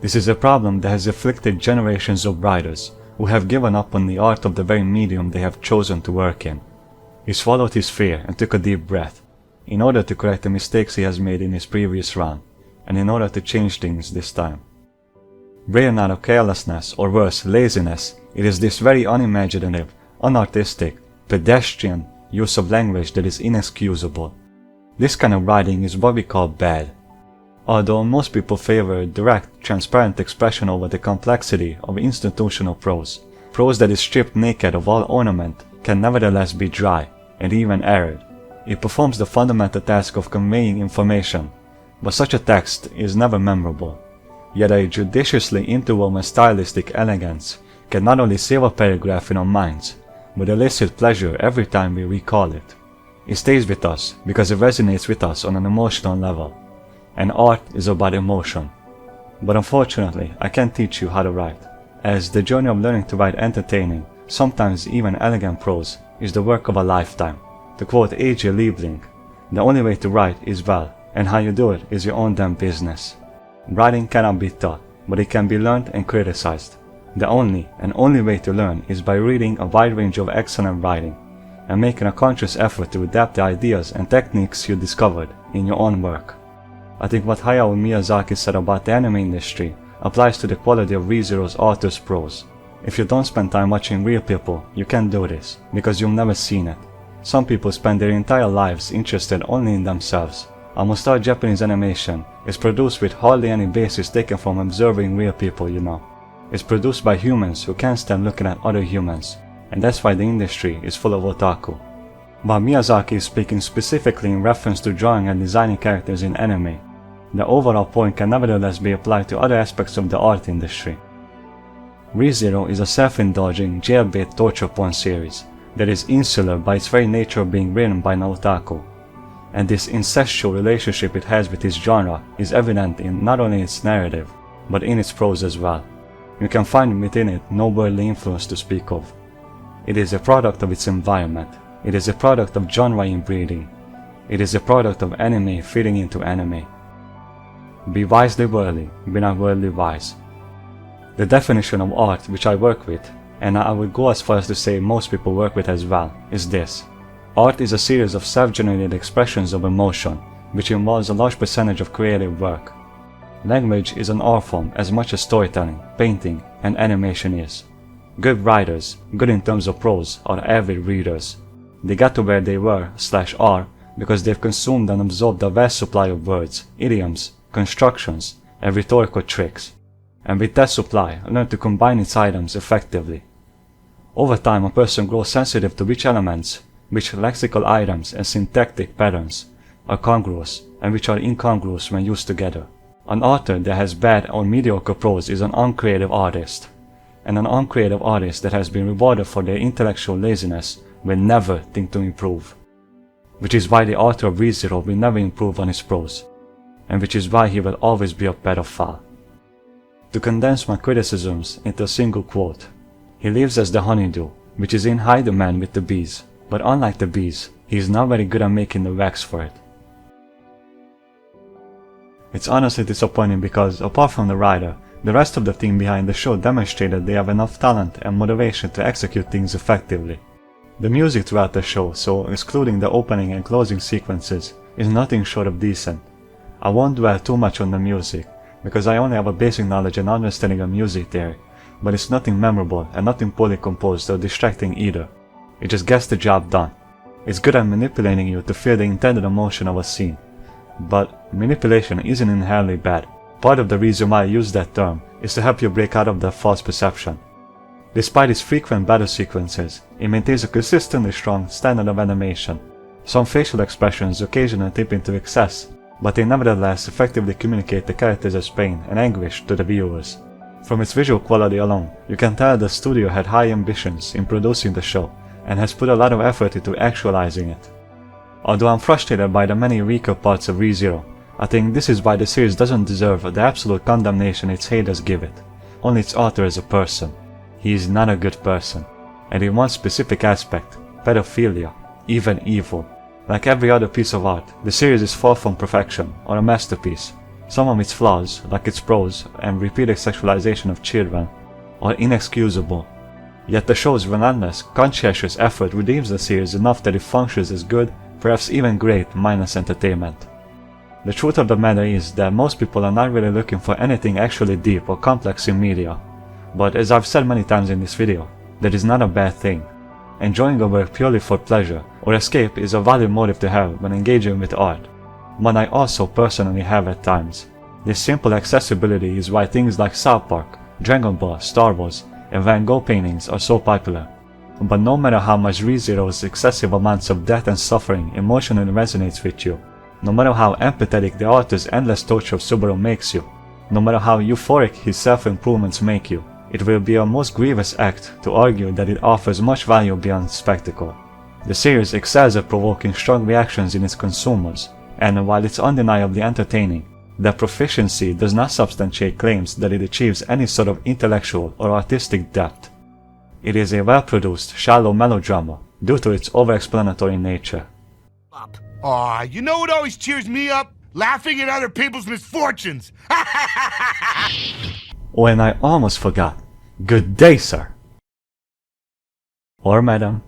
This is a problem that has afflicted generations of writers, who have given up on the art of the very medium they have chosen to work in. He swallowed his fear and took a deep breath, in order to correct the mistakes he has made in his previous run, and in order to change things this time. Born out of carelessness, or worse, laziness, it is this very unimaginative, unartistic, pedestrian use of language that is inexcusable. This kind of writing is what we call bad. Although most people favor direct, transparent expression over the complexity of institutional prose, prose that is stripped naked of all ornament can nevertheless be dry, and even arid. It performs the fundamental task of conveying information, but such a text is never memorable. Yet a judiciously interwoven stylistic elegance can not only save a paragraph in our minds, but elicit pleasure every time we recall it. It stays with us because it resonates with us on an emotional level, and art is about emotion. But unfortunately, I can't teach you how to write, as the journey of learning to write entertaining, sometimes even elegant prose, is the work of a lifetime. To quote A.J. Liebling, the only way to write is well, and how you do it is your own damn business. Writing cannot be taught, but it can be learned and criticized. The only way to learn is by reading a wide range of excellent writing, and making a conscious effort to adapt the ideas and techniques you discovered in your own work. I think what Hayao Miyazaki said about the anime industry applies to the quality of ReZero's author's prose. If you don't spend time watching real people, you can't do this, because you've never seen it. Some people spend their entire lives interested only in themselves. Almost all Japanese animation is produced with hardly any basis taken from observing real people, you know. It's produced by humans who can't stand looking at other humans, and that's why the industry is full of otaku. While Miyazaki is speaking specifically in reference to drawing and designing characters in anime, the overall point can nevertheless be applied to other aspects of the art industry. ReZero is a self-indulging, jailbait torture porn series that is insular by its very nature of being written by an otaku, and this incestual relationship it has with its genre is evident in not only its narrative, but in its prose as well. You can find within it no worldly influence to speak of. It is a product of its environment. It is a product of genre inbreeding. It is a product of anime feeding into anime. Be wisely worldly, be not worldly wise. The definition of art which I work with, and I would go as far as to say most people work with as well, is this. Art is a series of self-generated expressions of emotion, which involves a large percentage of creative work. Language is an art form as much as storytelling, painting, and animation is. Good writers, good in terms of prose, are avid readers. They got to where they were/are because they've consumed and absorbed a vast supply of words, idioms, constructions, and rhetorical tricks, and with that supply learn to combine its items effectively. Over time, a person grows sensitive to which elements, which lexical items and syntactic patterns are congruous and which are incongruous when used together. An author that has bad or mediocre prose is an uncreative artist, and an uncreative artist that has been rewarded for their intellectual laziness will never think to improve. Which is why the author of ReZero will never improve on his prose, and which is why he will always be a pedophile. To condense my criticisms into a single quote, he lives as the honeydew, which is in high demand with the bees, but unlike the bees, he is not very good at making the wax for it. It's honestly disappointing because, apart from the writer, the rest of the team behind the show demonstrated they have enough talent and motivation to execute things effectively. The music throughout the show, so excluding the opening and closing sequences, is nothing short of decent. I won't dwell too much on the music, because I only have a basic knowledge and understanding of music theory, but it's nothing memorable and nothing poorly composed or distracting either. It just gets the job done. It's good at manipulating you to feel the intended emotion of a scene. But manipulation isn't inherently bad. Part of the reason why I use that term is to help you break out of that false perception. Despite its frequent battle sequences, it maintains a consistently strong standard of animation. Some facial expressions occasionally tip into excess, but they nevertheless effectively communicate the characters' pain and anguish to the viewers. From its visual quality alone, you can tell the studio had high ambitions in producing the show, and has put a lot of effort into actualizing it. Although I'm frustrated by the many weaker parts of ReZero, I think this is why the series doesn't deserve the absolute condemnation its haters give it. Only its author is a person. He is not a good person, and in one specific aspect, pedophilia, even evil. Like every other piece of art, the series is far from perfection or a masterpiece. Some of its flaws, like its prose and repeated sexualization of children, are inexcusable, Yet the show's relentless, conscientious effort redeems the series enough that it functions as good, perhaps even great, mindless entertainment. The truth of the matter is that most people are not really looking for anything actually deep or complex in media. But as I've said many times in this video, that is not a bad thing. Enjoying a work purely for pleasure or escape is a valid motive to have when engaging with art, one I also personally have at times. This simple accessibility is why things like South Park, Dragon Ball, Star Wars, and Van Gogh paintings are so popular. But no matter how much ReZero's excessive amounts of death and suffering emotionally resonates with you, no matter how empathetic the author's endless torture of Subaru makes you, no matter how euphoric his self-improvements make you, it will be a most grievous act to argue that it offers much value beyond spectacle. The series excels at provoking strong reactions in its consumers, and while it's undeniably entertaining, that proficiency does not substantiate claims that it achieves any sort of intellectual or artistic depth. It is a well-produced, shallow melodrama due to its over-explanatory nature. Aw, you know what always cheers me up? Laughing at other people's misfortunes! Oh, and I almost forgot. Good day, sir. Or madam.